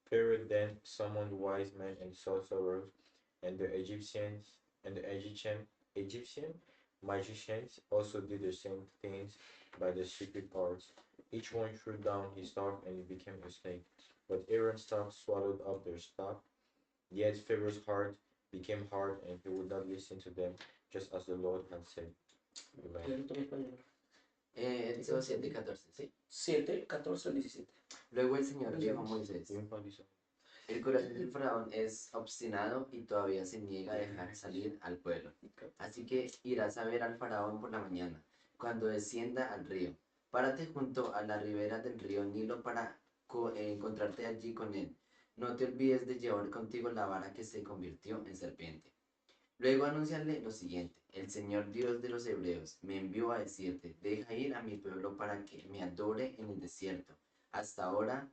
Pharaoh then summoned wise men and sorcerers, and the Egyptian magicians also did the same things by the secret arts. Each one threw down his staff, and it became a snake. But Aaron's staff swallowed up their staff. Yet Pharaoh's heart became hard, and he would not listen to them, just as the Lord had said. Amen. Éxodo 7:14, ¿sí? 7, 14 al 17. Luego el Señor dijo a Moisés, Y un palizo. el corazón del faraón es obstinado y todavía se niega a dejar salir al pueblo. Así que irás a ver al faraón por la mañana, cuando descienda al río. Párate junto a la ribera del río Nilo para encontrarte allí con él. No te olvides de llevar contigo la vara que se convirtió en serpiente. Luego anúnciale lo siguiente: el Señor Dios de los Hebreos me envió a decirte, deja ir a mi pueblo para que me adore en el desierto. Hasta ahora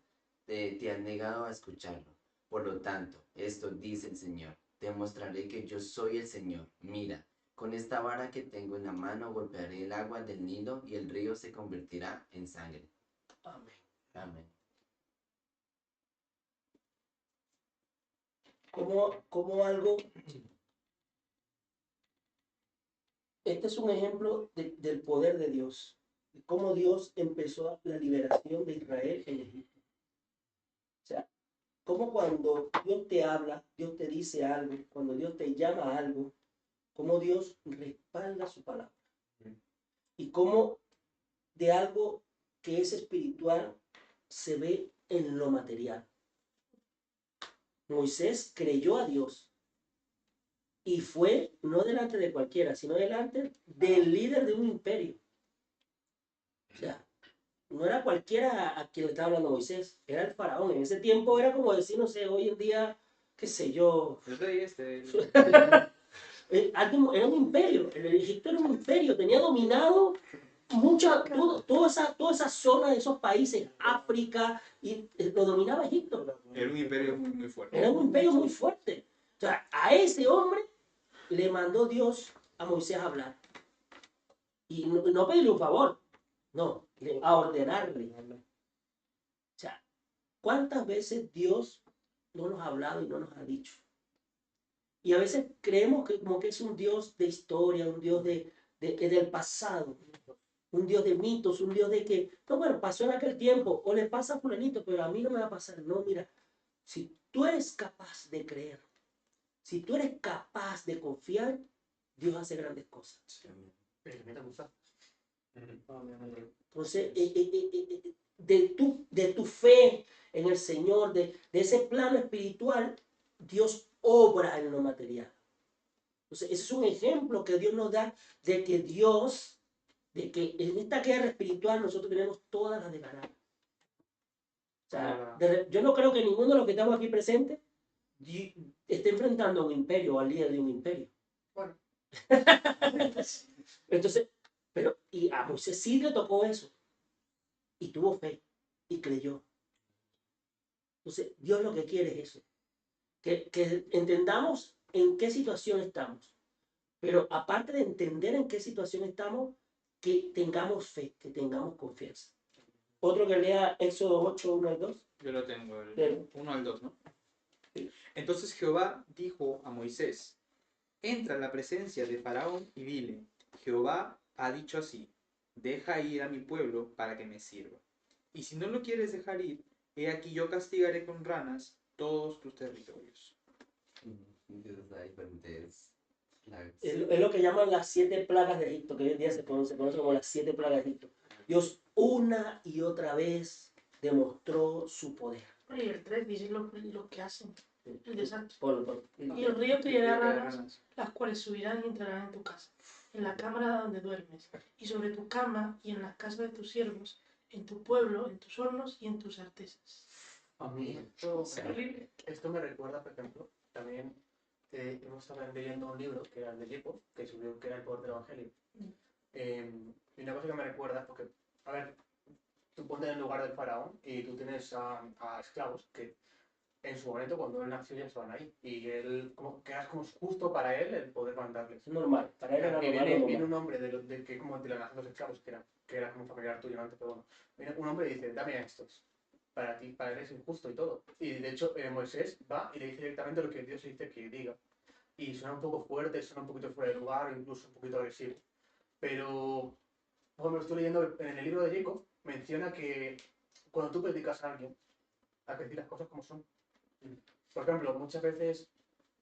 te has negado a escucharlo. Por lo tanto, esto dice el Señor, te mostraré que yo soy el Señor. Mira, con esta vara que tengo en la mano golpearé el agua del Nilo y el río se convertirá en sangre. Amén. Amén. Como algo, este es un ejemplo del poder de Dios, de cómo Dios empezó la liberación de Israel en Egipto. O sea, como cuando Dios te habla, Dios te dice algo, cuando Dios te llama a algo, cómo Dios respalda su palabra. Y cómo de algo que es espiritual se ve en lo material. Moisés creyó a Dios y fue no delante de cualquiera, sino delante del líder de un imperio. O sea, no era cualquiera a quien le estaba hablando Moisés, era el faraón. En ese tiempo era como decir, no sé, hoy en día, qué sé yo. El rey este. Era un imperio, el Egipto era un imperio, tenía dominado toda esa zona de esos países, África, y lo dominaba Egipto. Era un imperio muy fuerte. Era un imperio muy fuerte. O sea, a ese hombre le mandó Dios a Moisés a hablar. Y no pedirle un favor, no, a ordenarle. O sea, ¿cuántas veces Dios no nos ha hablado y no nos ha dicho? Y a veces creemos que como que es un Dios de historia, un Dios del pasado, un Dios de mitos, un Dios de que, no, bueno, pasó en aquel tiempo, o le pasa a fulanito, pero a mí no me va a pasar. No, mira, si tú eres capaz de creer, si tú eres capaz de confiar, Dios hace grandes cosas. Entonces, de tu fe en el Señor, de ese plano espiritual, Dios obra en lo material. Entonces, ese es un ejemplo que Dios nos da de que Dios, de que en esta guerra espiritual nosotros tenemos todas las de ganar. O sea, yo no creo que ninguno de los que estamos aquí presentes esté enfrentando a un imperio o al líder de un imperio. Bueno. Entonces, y a Moisés sí le tocó eso. Y tuvo fe y creyó. Entonces, Dios lo que quiere es eso. Que entendamos en qué situación estamos. Pero aparte de entender en qué situación estamos, que tengamos fe, que tengamos confianza. Otro que lea Éxodo 8, 1 al 2. Yo lo tengo, el Pero, 1 al 2, ¿no? Sí. Entonces Jehová dijo a Moisés, entra en la presencia de Faraón y dile, Jehová ha dicho así, deja ir a mi pueblo para que me sirva. Y si no lo quieres dejar ir, he aquí yo castigaré con ranas todos tus territorios. Entonces hay diferentes plagas. es lo que llaman las 7 plagas de Egipto, que hoy en día se conoce como las 7 plagas de Egipto. Dios una y otra vez demostró su poder. Y el 3 dice lo que hacen, el desastre. Por- Y el río te llevará ranas, las cuales subirán y entrarán en tu casa, en la cámara donde duermes, y sobre tu cama y en las casas de tus siervos, en tu pueblo, en tus hornos y en tus artesas. Amén. Esto me recuerda, por ejemplo, también hemos estado leyendo un libro que era el de Lipo, que subió que era el poder del evangelio. Y una cosa que me recuerda, porque, a ver, tú ponte en el lugar del faraón y tú tienes a esclavos que en su momento, cuando él nació, ya estaban ahí. Y él, como que era como justo para él el poder mandarles. Es normal, para él era Y normal. viene normal. un hombre de que como de la nación de los esclavos, que era como familiar tuyo antes, pero bueno. Viene un hombre y dice, dame a estos. Para ti, para él es injusto y todo. Y de hecho, Moisés va y le dice directamente lo que Dios dice que diga. Y suena un poco fuerte, suena un poquito fuera de lugar, o incluso un poquito agresivo. Pero, por ejemplo, estoy leyendo en el libro de Jacob, menciona que cuando tú predicas a alguien, hay que decir las cosas como son. Por ejemplo, muchas veces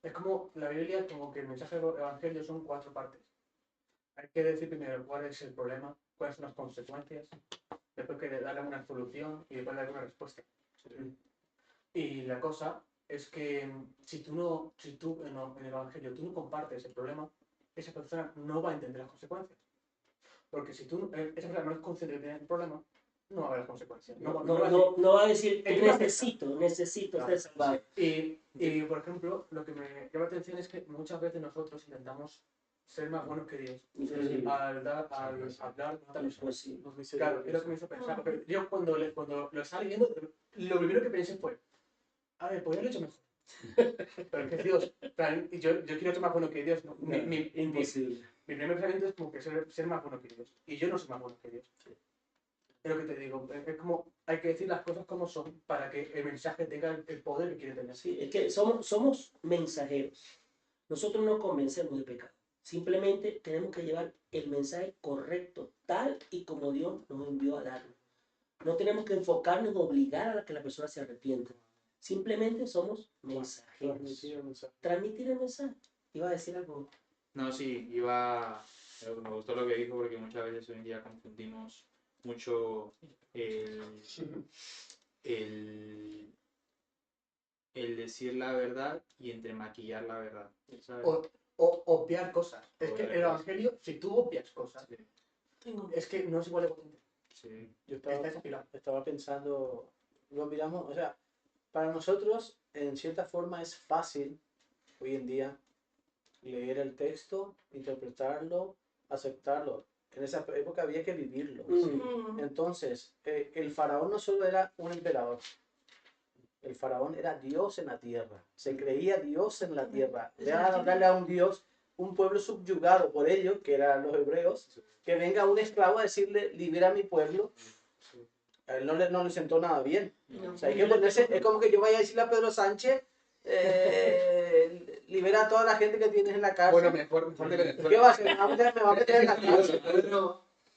es como la Biblia, como que el mensaje del Evangelio son 4 partes. Hay que decir primero cuál es el problema, cuáles son las consecuencias, después que darle una solución y después darle una respuesta. Y la cosa es que si tú en el Evangelio tú no compartes el problema, esa persona no va a entender las consecuencias. Porque si esa persona no es consciente de tener el problema, no va a haber las consecuencias. No No va a decir, Es que necesito ser salvado. y, por ejemplo, lo que me llama la atención es que muchas veces nosotros intentamos ser más buenos que Dios. Al hablar con otras personas. Claro, es lo que me hizo pensar. Porque yo cuando lo estaba leyendo, lo primero que pensé fue, a ver, podría haberlo hecho mejor. Pero es que Dios, yo quiero ser más bueno que Dios. ¿No? Imposible. Mi primer pensamiento es como que ser más bueno que Dios. Y yo no soy más bueno que Dios. Es lo que te digo. Es como hay que decir las cosas como son para que el mensaje tenga el poder que quiere tener. Sí, es que somos mensajeros. Nosotros no convencemos de pecado. Simplemente tenemos que llevar el mensaje correcto, tal y como Dios nos envió a darlo. No tenemos que enfocarnos en obligar a que la persona se arrepienta. Simplemente somos mensajeros. Transmitir el mensaje. Iba a decir algo. No, sí, me gustó lo que dijo porque muchas veces hoy en día confundimos mucho el decir la verdad y entre maquillar la verdad. ¿Sabes? O obviar cosas. Es que Obviar el cosas. Evangelio, si tú obvias cosas, es que no es igual de potente. Sí. Yo Está desafilado. estaba pensando, lo miramos, o sea, para nosotros, en cierta forma, es fácil hoy en día leer el texto, interpretarlo, aceptarlo. En esa época había que vivirlo. Entonces, el faraón no solo era un emperador, el faraón era Dios en la tierra, se creía Dios en la tierra. Era hablarle a un Dios, un pueblo subyugado por ellos, que eran los hebreos, que venga un esclavo a decirle, libera a mi pueblo. A él no le sentó nada bien. O sea, hay que ponerse, es como que yo vaya a decirle a Pedro Sánchez, libera a toda la gente que tienes en la cárcel. Bueno, mejor de Venezuela. ¿Qué va a hacer? Me va a meter en la cárcel.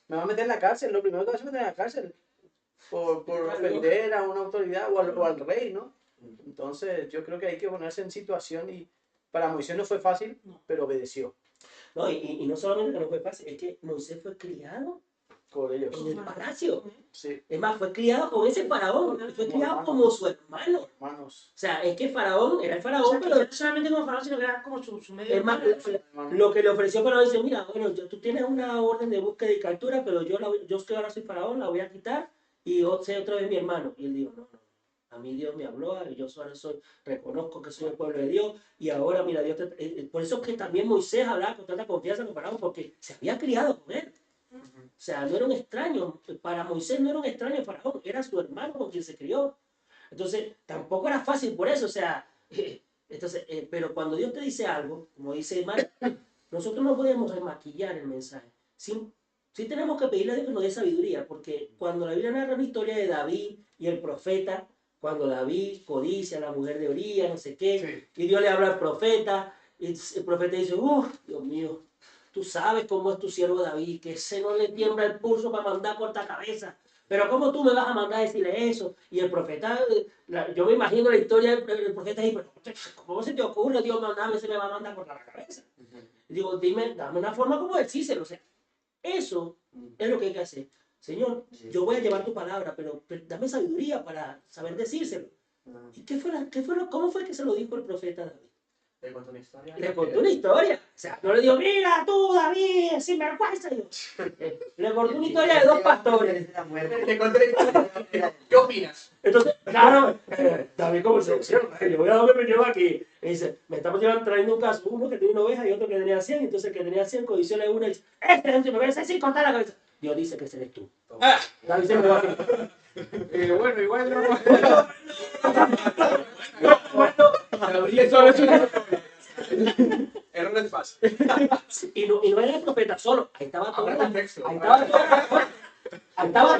Me va a meter en la cárcel. Lo primero que va a hacer es meter en la cárcel. Por ofender a una autoridad o al rey, ¿no? Entonces, yo creo que hay que ponerse en situación y para Moisés no fue fácil, pero obedeció No, y no solamente que no fue fácil, es que Moisés fue criado por ellos. en el palacio. Sí, Es más, fue criado con ese faraón. Fue criado como su hermano. hermanos. O sea, es que Faraón era el O faraón, sea, que pero ya no solamente como faraón, sino que era como su medio es más, hermano. lo que le ofreció Faraón dice, mira, bueno, tú tienes una orden de búsqueda y captura, pero yo que ahora soy Faraón, la voy a quitar y sé otra vez mi hermano. Y él dijo, no, a mí Dios me habló, yo ahora reconozco que soy el pueblo de Dios y ahora, mira, Dios por eso es que también Moisés hablaba con tanta confianza con Faraón, porque se había criado con él. O sea, no era un extraño, para Moisés no era un extraño Faraón, era su hermano con quien se crió. Entonces, tampoco era fácil por eso, o sea, pero cuando Dios te dice algo, como dice Mar, nosotros no podemos remaquillar el mensaje. Sí tenemos que pedirle a Dios que nos dé sabiduría, porque cuando la Biblia narra la historia de David y el profeta, cuando David codicia a la mujer de Urías, no sé qué, y Dios le habla al profeta, y el profeta dice, Dios mío, tú sabes cómo es tu siervo David, que ese no le tiembla el pulso para mandar corta cabeza. Pero ¿cómo tú me vas a mandar a decirle eso? Y el profeta, yo me imagino la historia del profeta y pero ¿cómo se te ocurre Dios mandarme, se me va a mandar por la cabeza? Y digo, dame una forma como decírselo. O sea, eso es lo que hay que hacer. Señor, yo voy a llevar tu palabra, pero dame sabiduría para saber decírselo. ¿Y cómo fue que se lo dijo el profeta David? Le contó una historia. Le contó una historia. O sea, no le dijo, mira tú, David, sin vergüenza. Le contó una historia de 2 pastores. Le conté la historia. ¿Qué opinas? Entonces, claro, David como se yo voy a donde me llevo aquí. Y dice, me está después iban trayendo un caso, uno que tenía una oveja y otro que tenía 100, entonces el que tenía 100 codició a una y dice, este es el me ese sin cortar la cabeza. Dios dice que ese eres tú. David se me va a decir, Bueno, igual no. Error de paz. y no era el profeta solo, ahí estaba toda Habrá la, contexto. ahí estaba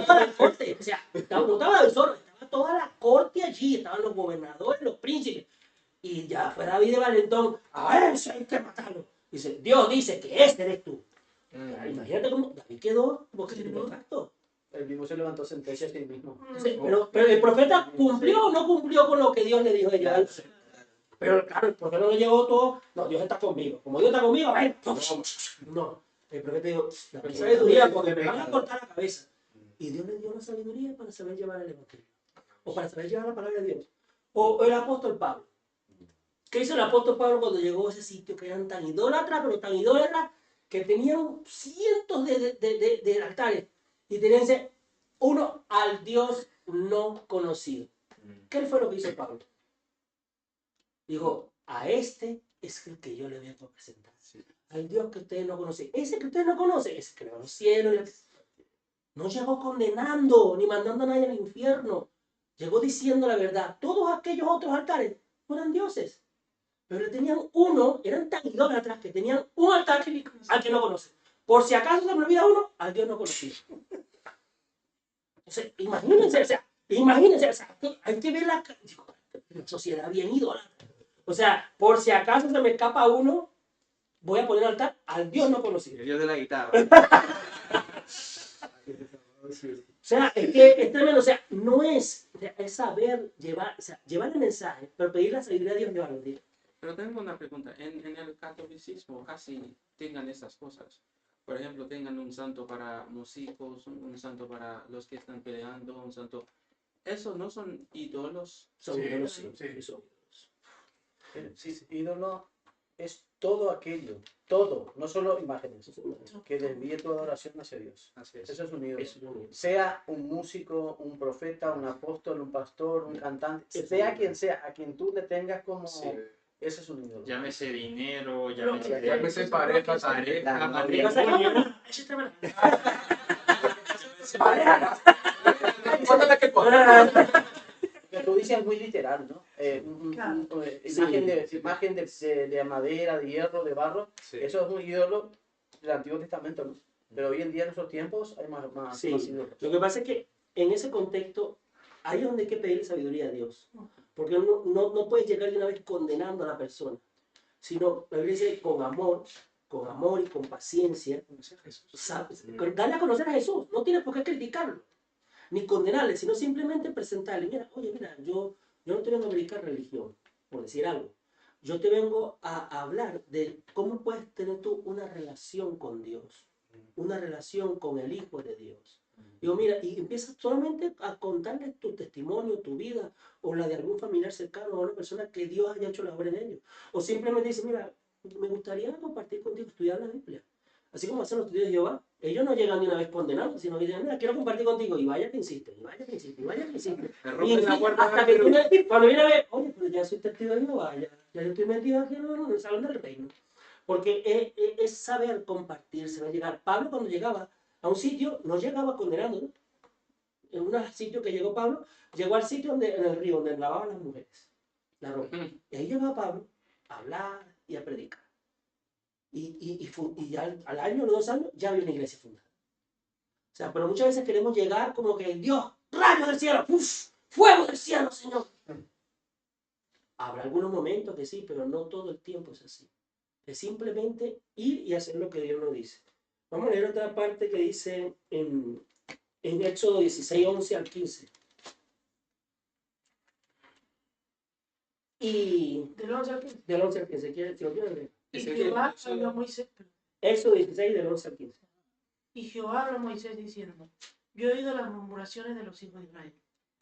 toda la corte, o sea, no estaba David solo, estaba toda la corte allí, estaban los gobernadores, los príncipes, y ya fue David de valentón, a ese hay que matarlo. Dice, Dios dice que este eres tú. Imagínate cómo David quedó como que tiene impacto. El mismo se levantó sentencia a sí mismo. Sí, pero el profeta cumplió o no cumplió con lo que Dios le dijo de llevar. Pero claro, el profeta no llegó todo, no, Dios está conmigo. Como Dios está conmigo, ven. No, el profeta dijo, la sabiduría porque me van a cortar la cabeza. Y Dios le dio la sabiduría para saber llevar el evangelio. O para saber llevar la palabra de Dios. O el apóstol Pablo. ¿Qué hizo el apóstol Pablo cuando llegó a ese sitio que eran tan idólatras, pero tan idólatras, que tenían cientos de altares? Y tenían uno al Dios no conocido. ¿Qué fue lo que hizo Pablo? Dijo, a este es el que yo le vengo a presentar. Al Dios que ustedes no conocen. Ese que ustedes no conocen, ese que creó los cielos. No llegó condenando, ni mandando a nadie al infierno. Llegó diciendo la verdad. Todos aquellos otros altares no eran dioses. Pero le tenían uno, eran tan idólatras que tenían un altar al que no conocen. Por si acaso se me olvida uno, al Dios no conocido. Entonces, imagínense, o sea, hay que ver la sociedad bien idólatra. O sea, por si acaso se me escapa uno, voy a poner altar al Dios no conocido. El Dios de la guitarra. O sea, es que es tremendo, o sea, no es, o sea, es saber llevar, o sea, llevar el mensaje, pero pedir la sabiduría a Dios llevarlo a Dios. Pero tengo una pregunta. En el catolicismo casi tengan esas cosas. Por ejemplo, tengan un santo para músicos, un santo para los que están peleando, un santo... ¿Esos no son ídolos? Son ídolos, sí, sí. son ídolos. Sí, ídolo es todo aquello, todo, no solo imágenes, que desvíe tu adoración hacia Dios. Así es. Eso es un ídolo. Es un ídolo. Sea un músico, un profeta, un apóstol, un pastor, un cantante, sea quien sea, a quien tú le tengas como... Sí. Ese es un ídolo. Llámese dinero, Llámese Llámese pareja, matrimonio. Eso es tremendo. Cuéntale qué Que tú dices muy literal, ¿no? Claro. Imagen de madera, de hierro, de barro. Sí. Eso es un ídolo del Antiguo Testamento, ¿no? Pero hoy en día en nuestros tiempos hay más Sí, ídolos. lo que pasa es que en ese contexto, ahí es donde hay que pedir sabiduría a Dios. Porque no puedes llegar de una vez condenando a la persona, sino la Biblia dice con amor y con paciencia, darle a conocer a Jesús. No tienes por qué criticarlo, ni condenarle, sino simplemente presentarle, mira, oye, mira, yo no te vengo a predicar religión, por decir algo. Yo te vengo a hablar de cómo puedes tener tú una relación con Dios, una relación con el Hijo de Dios. Digo, mira, y empiezas solamente a contarle tu testimonio, tu vida, o la de algún familiar cercano, o una persona que Dios haya hecho la obra en ellos. O simplemente dice, mira, me gustaría compartir contigo, estudiar la Biblia. Así como hacen los estudios de Jehová. Ellos no llegan ni una vez condenando, sino que dicen, mira, quiero compartir contigo. Y vaya que insiste, y vaya que insiste, y vaya que insiste. Me Y rompen la puerta. hasta que tú cuando viene a ver, oye, pero ya soy testigo de Jehová, ya yo estoy metido aquí en el salón del reino. Porque es saber compartir, saber llegar. Pablo cuando llegaba a un sitio, no llegaba condenando, ¿no? En un sitio que llegó Pablo, llegó al sitio en el río donde lavaban las mujeres la ropa. Y ahí llegaba Pablo a hablar y a predicar. Y ya al año o 2 años ya había una iglesia fundada. O sea, pero muchas veces queremos llegar como que Dios, rayos del cielo, ¡uf! ¡Fuego del cielo, Señor! Habrá algunos momentos que sí, pero no todo el tiempo es así. Es simplemente ir y hacer lo que Dios nos dice. Vamos a leer otra parte que dice en Éxodo 16, 11 al 15. Y Del 11 al 15. del 11 al 15, si lo quieres leer. Y Jehová habló a Moisés, Éxodo 16, del 11 al 15. y Jehová habló a Moisés diciendo, yo he oído las murmuraciones de los hijos de Israel.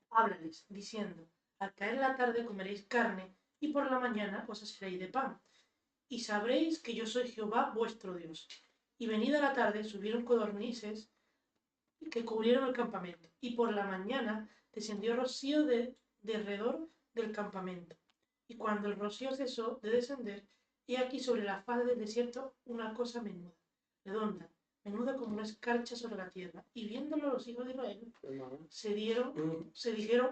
Háblales, diciendo, al caer la tarde comeréis carne, y por la mañana os saciaréis de pan. Y sabréis que yo soy Jehová vuestro Dios. Y venida la tarde subieron codornices que cubrieron el campamento, y por la mañana descendió rocío de alrededor del campamento. Y cuando el rocío cesó de descender, he aquí sobre la faz del desierto una cosa menuda, redonda, menuda como una escarcha sobre la tierra. Y viéndolo los hijos de Israel, se dijeron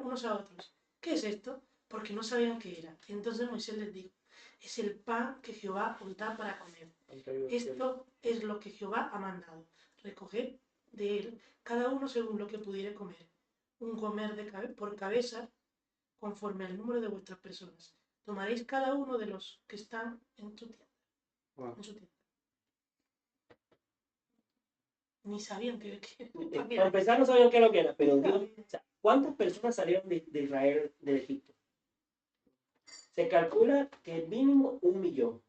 unos a otros, ¿qué es esto? Porque no sabían qué era. Entonces Moisés les dijo, es el pan que Jehová os da para comer. Esto es lo que Jehová ha mandado. Recoged de él, cada uno según lo que pudiere comer. Un comer por cabeza, conforme al número de vuestras personas. Tomaréis cada uno de los que están en tu tienda. Wow. En su tienda. Ni sabían que Para empezar, no sabían qué era lo que era, pero Dios, o sea, ¿cuántas personas salieron de Israel, de Egipto? Se calcula que el mínimo 1 millón.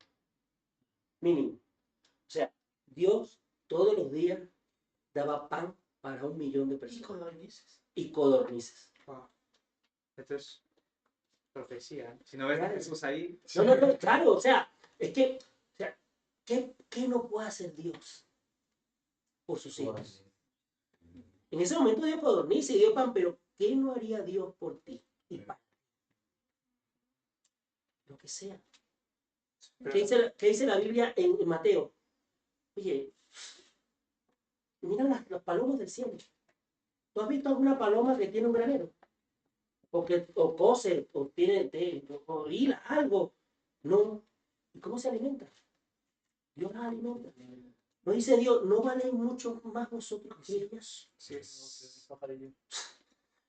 Mínimo. O sea, Dios todos los días daba pan para 1 millón de y personas. codornices. Y codornices. Wow. Esto es profecía. ¿Eh? Si no ves a Jesús ahí. No, claro, o sea, es que, o sea, ¿qué no puede hacer Dios por sus hijos? En ese momento dio codornices y dio pan, pero ¿qué no haría Dios por ti? Y pan. Lo que sea. ¿Qué dice la Biblia en Mateo? Oye, mira los palomas del cielo. ¿Tú has visto alguna paloma que tiene un granero? O cose, o tiene o hila, algo. No. ¿Y cómo se alimenta? Dios las alimenta. No dice Dios, ¿no valéis mucho más vosotros que ellas? Sí, es.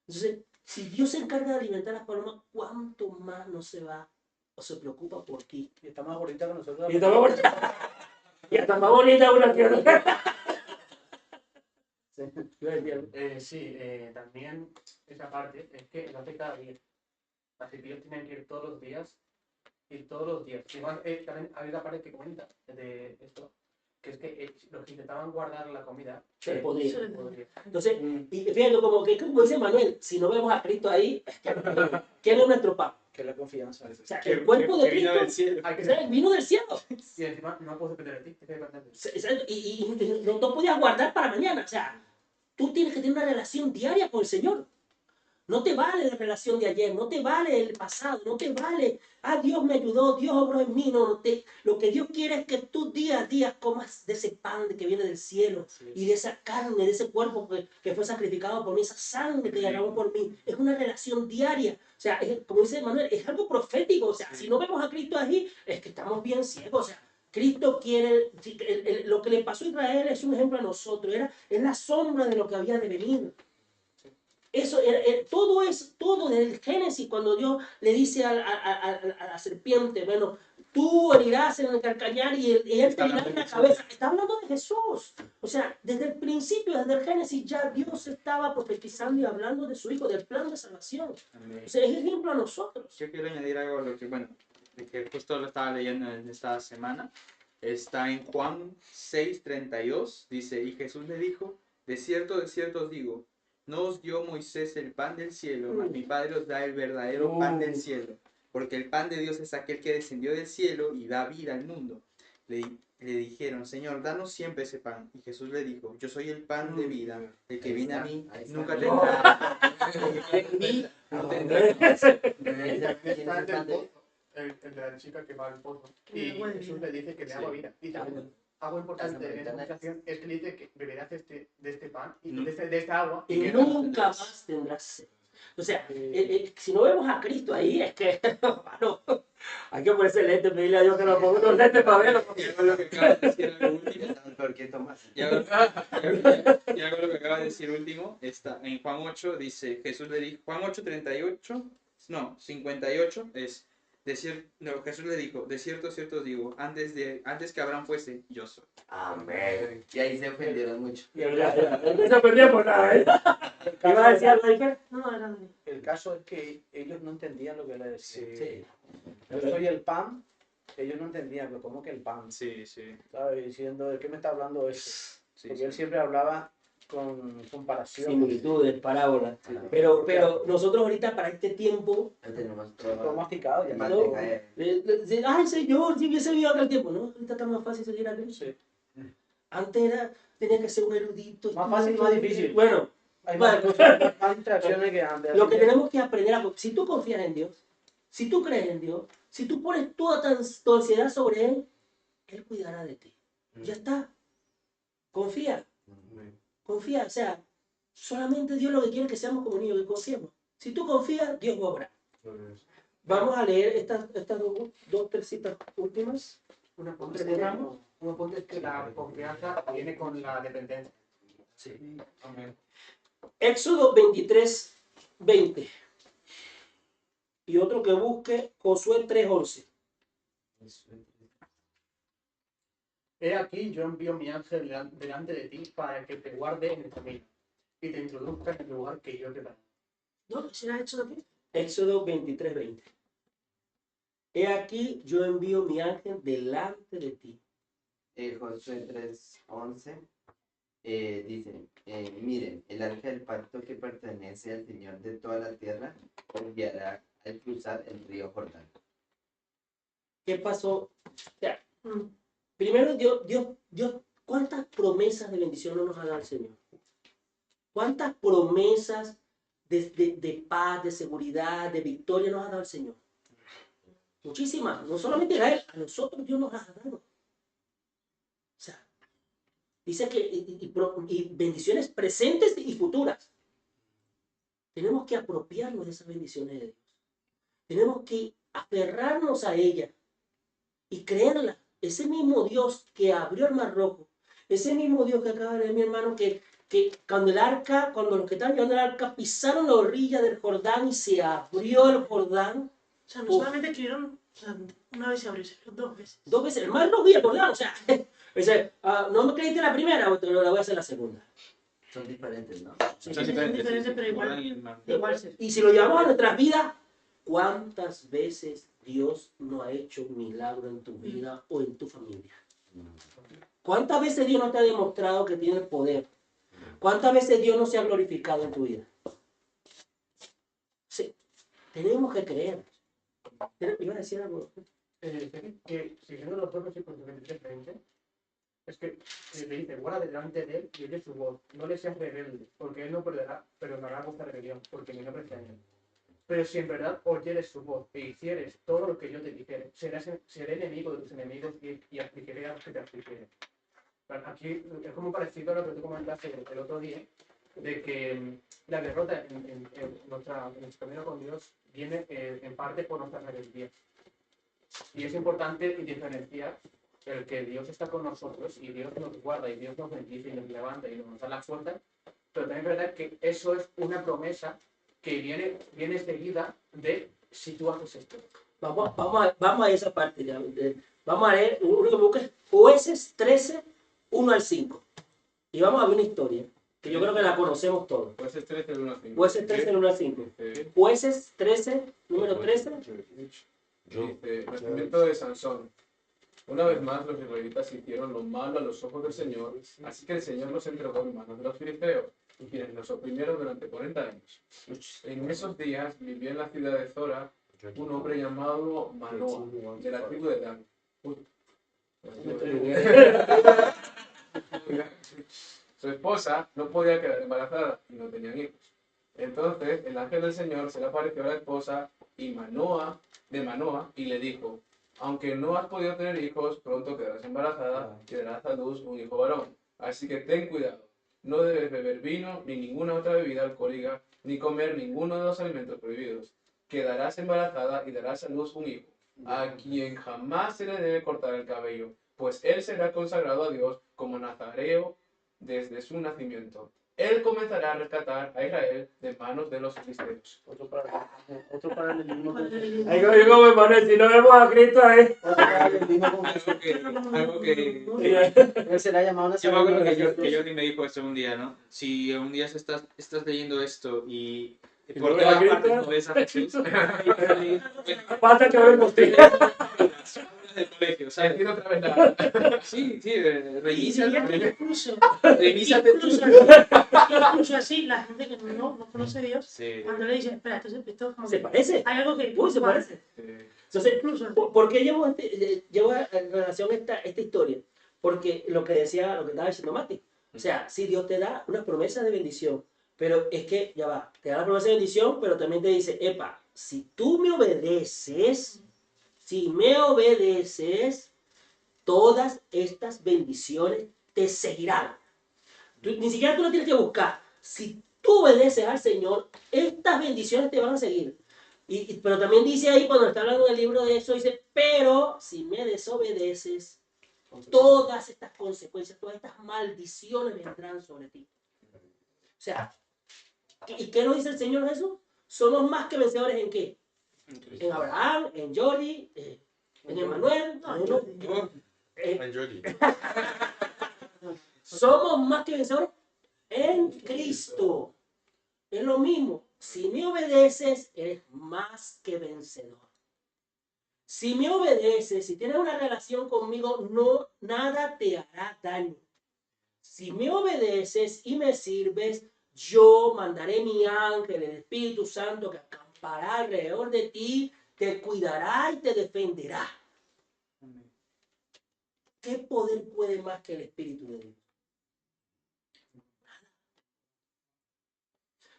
Entonces, si Dios se encarga de alimentar a las palomas, ¿cuánto más no se va o se preocupa por ti? Y está más bonita que nosotros. Y está más bonita. Y está más bonita una que otra. También esa parte es que lo hace cada día. Así que ellos tienen que ir todos los días. Igual, también hay una parte que comenta de esto, que es que los que intentaban guardar la comida Se podría. podrían. Entonces, y fíjate, como dice Manuel, si no vemos a Cristo ahí, ¿quién es nuestro pan? Que es la confianza. O sea, el cuerpo de Que vino Cristo del cielo. Hay que o sea, vino del cielo. Y encima no puedo depender de ti, tienes que depender de ti. Y no podías guardar para mañana. O sea, tú tienes que tener una relación diaria con el Señor. No te vale la relación de ayer, no te vale el pasado, no te vale, Dios me ayudó, Dios obró en mí. Lo que Dios quiere es que tú día a día comas de ese pan que viene del cielo y de esa carne, de ese cuerpo que fue sacrificado por mí, esa sangre que derramó por mí. Es una relación diaria. O sea, como dice Manuel, es algo profético. O sea, si no vemos a Cristo ahí, es que estamos bien ciegos. O sea, Cristo quiere, lo que le pasó a Israel es un ejemplo a nosotros, es la sombra de lo que había de venir. Eso, todo desde el Génesis, cuando Dios le dice a la serpiente, bueno, tú herirás en el calcañar y él te herirá en la cabeza. Está hablando de Jesús. O sea, desde el principio, desde el Génesis, ya Dios estaba profetizando y hablando de su Hijo, del plan de salvación. O sea, es ejemplo a nosotros. Yo quiero añadir algo a lo que, bueno, de que justo lo estaba leyendo en esta semana. Está en Juan 6:32, dice, y Jesús le dijo, de cierto os digo, no os dio Moisés el pan del cielo, mas mi Padre os da el verdadero pan del cielo, porque el pan de Dios es aquel que descendió del cielo y da vida al mundo. Le dijeron, Señor, danos siempre ese pan. Y Jesús le dijo, yo soy el pan de vida, el que viene a mí nunca tendrá. El de la chica que va al pozo. Y Jesús le dice que le haga vida. Y algo importante en esta conversación es que le dice que beberás de este pan y de esta agua. Y nunca más tendrás sed. O sea, si no vemos a Cristo ahí, es que, hermano, hay que ponerse lentes, pedirle a Dios que nos ponga unos lentes para verlo. Y hago lo que acaba de decir algo último. ¿Por qué tomas? Y hago lo que acaba de decir último. Está en Juan 8, dice, Jesús le dijo, Juan 8, 38, no, 58, es, Jesús le dijo, de cierto os digo, antes que Abraham fuese, yo soy. Amén. Y ahí se ofendieron mucho. Y él se perdió por nada, ¿eh? ¿Iba a decir algo, Iker? No, era de mí. El caso es que ellos no entendían lo que le decía. Sí. Yo soy el pan, ellos no entendían, pero ¿cómo que el pan? Sí, sí. ¿Sabes? Diciendo, ¿de qué me está hablando eso? Sí, Porque sí. él siempre hablaba con comparación. Similitudes, parábolas. Pero nosotros ahorita para este tiempo, Tenemos Todo todo masticado ya. manteca. ay Señor, si hubiese vivido aquel tiempo, ¿no? Ahorita está más fácil seguir a Cristo. Sí. Antes tenía que ser un erudito. Más fácil, más difícil. Bueno, Hay más, cosas, más distracciones que antes. lo que tenemos que aprender, si tú confías en Dios, Si tú crees en Dios, si tú pones toda tu ansiedad sobre Él, Él cuidará de ti. Ya está. Confía. Confía. O sea, solamente Dios lo que quiere es que seamos como niños, que confiemos. Si tú confías, Dios va a obrar. Vamos a leer estas dos, tres citas últimas. Un apunte es que la confianza viene con la dependencia. Sí. Amén. Éxodo 23, 20. Y otro que busque Josué 3:11. He aquí, yo envío mi ángel delante de ti para que te guarde en el camino y te introduzca en el lugar que yo te daré. ¿No? ¿Será hecho de qué? Éxodo 23, 20. He aquí, yo envío mi ángel delante de ti. Josué 3:11 dice, miren, el arca del pacto que pertenece al Señor de toda la tierra os guiará al cruzar el río Jordán. ¿Qué pasó? O sea, primero, Dios, ¿cuántas promesas de bendición no nos ha dado el Señor? ¿Cuántas promesas de paz, de seguridad, de victoria nos ha dado el Señor? Muchísimas. No solamente a Israel, a nosotros Dios nos ha dado. O sea, dice que y bendiciones presentes y futuras. Tenemos que apropiarnos de esas bendiciones de Dios. Tenemos que aferrarnos a ellas y creerla. Ese mismo Dios que abrió el Mar Rojo, ese mismo Dios que acaba de ver mi hermano, que cuando los que estaban llevando el arca pisaron la orilla del Jordán y se abrió el Jordán. O sea, no solamente escribieron una vez se abrió, se abrió dos veces. Dos veces, el Mar Rojo y el Jordán. O sea, no me creíste la primera, pero la voy a hacer la segunda. Son diferentes, ¿no? Sí, son diferentes, pero igual se. Y si lo llevamos a nuestras vidas, ¿cuántas veces Dios no ha hecho un milagro en tu vida o en tu familia? ¿Cuántas veces Dios no te ha demostrado que tiene el poder? ¿Cuántas veces Dios no se ha glorificado en tu vida? Sí, tenemos que creer. ¿Iba a decir algo? Que siguiendo los dos versículos de 23-20, es que le dice, guarda delante de él y oye su voz, no le seas rebelde, porque él no perdonará vuestra rebelión, porque mi nombre está en él. Pero si en verdad oyeres su voz e hicieres todo lo que yo te dijere, seré enemigo de tus enemigos y afligiré a los que te afligieren. Aquí es como parecido a lo que tú comentaste el otro día, de que la derrota en nuestro camino con Dios viene en parte por nuestra rebeldía. Y es importante diferenciar el que Dios está con nosotros y Dios nos guarda y Dios nos bendice y nos levanta y nos da la fuerza, pero también es verdad que eso es una promesa que viene seguida de si tú haces esto. Vamos a esa parte. Vamos a leer Jueces 13, 1 al 5. Y vamos a ver una historia que yo creo que la conocemos todos. Jueces 13, del 1 al 5. Jueces 13, 1 al 5. Jueces 13, número 13. Dice, nacimiento de Sansón. Una vez más los israelitas hicieron lo malo a los ojos del Señor, así que el Señor los entregó en manos de los filisteos, y quienes los oprimieron durante 40 años. En esos días vivía en la ciudad de Zora un hombre llamado Manoa, de la tribu de Dan. Su esposa no podía quedar embarazada y no tenían hijos. Entonces el ángel del Señor se le apareció a la esposa de Manoa y le dijo: aunque no has podido tener hijos, pronto quedarás embarazada y darás a luz un hijo varón. Así que ten cuidado. No debes beber vino ni ninguna otra bebida alcohólica, ni comer ninguno de los alimentos prohibidos. Quedarás embarazada y darás a luz un hijo, a quien jamás se le debe cortar el cabello, pues él será consagrado a Dios como nazareo desde su nacimiento. Él comenzará a rescatar a Israel de manos de los filisteos. Otro paralelismo. Ahí como Manuel, si no vemos a Cristo ahí. Algo que Él será llamado yo me acuerdo que Jordi me dijo eso un día, ¿no? Si un día estás leyendo esto y por no ves a todas Cristo, partes no ves a Jesús, Pasa que ver contigo. del colegio, ¿sabes? Decir otra vez nada. Sí, Revísate. Incluso así, la gente que no conoce a Dios, Sí. cuando le dice, espera, esto es como ¿Se que parece? hay algo que Uy, se parece. Entonces, incluso ¿por qué llevo en relación esta historia? Porque lo que estaba diciendo Mati, o sea, si Dios te da una promesa de bendición, Pero es que, ya va, te da la promesa de bendición, pero también te dice, epa, si tú me obedeces, si me obedeces, todas estas bendiciones te seguirán. Ni siquiera tú lo tienes que buscar. Si tú obedeces al Señor, estas bendiciones te van a seguir. Pero también dice ahí, cuando está hablando del libro de eso, dice, pero si me desobedeces, todas estas consecuencias, todas estas maldiciones vendrán sobre ti. O sea, ¿y qué nos dice el Señor Jesús? Somos más que vencedores ¿en qué? En Abraham, en Jordi, en Emmanuel. No, No, Jordi. And Jordi. somos más que vencedores en Cristo. Es lo mismo. Si me obedeces, eres más que vencedor. Si me obedeces, si tienes una relación conmigo, no, nada te hará daño. Si me obedeces y me sirves, yo mandaré mi ángel, el Espíritu Santo, que acampará alrededor de ti, te cuidará y te defenderá. ¿Qué poder puede más que el Espíritu de Dios?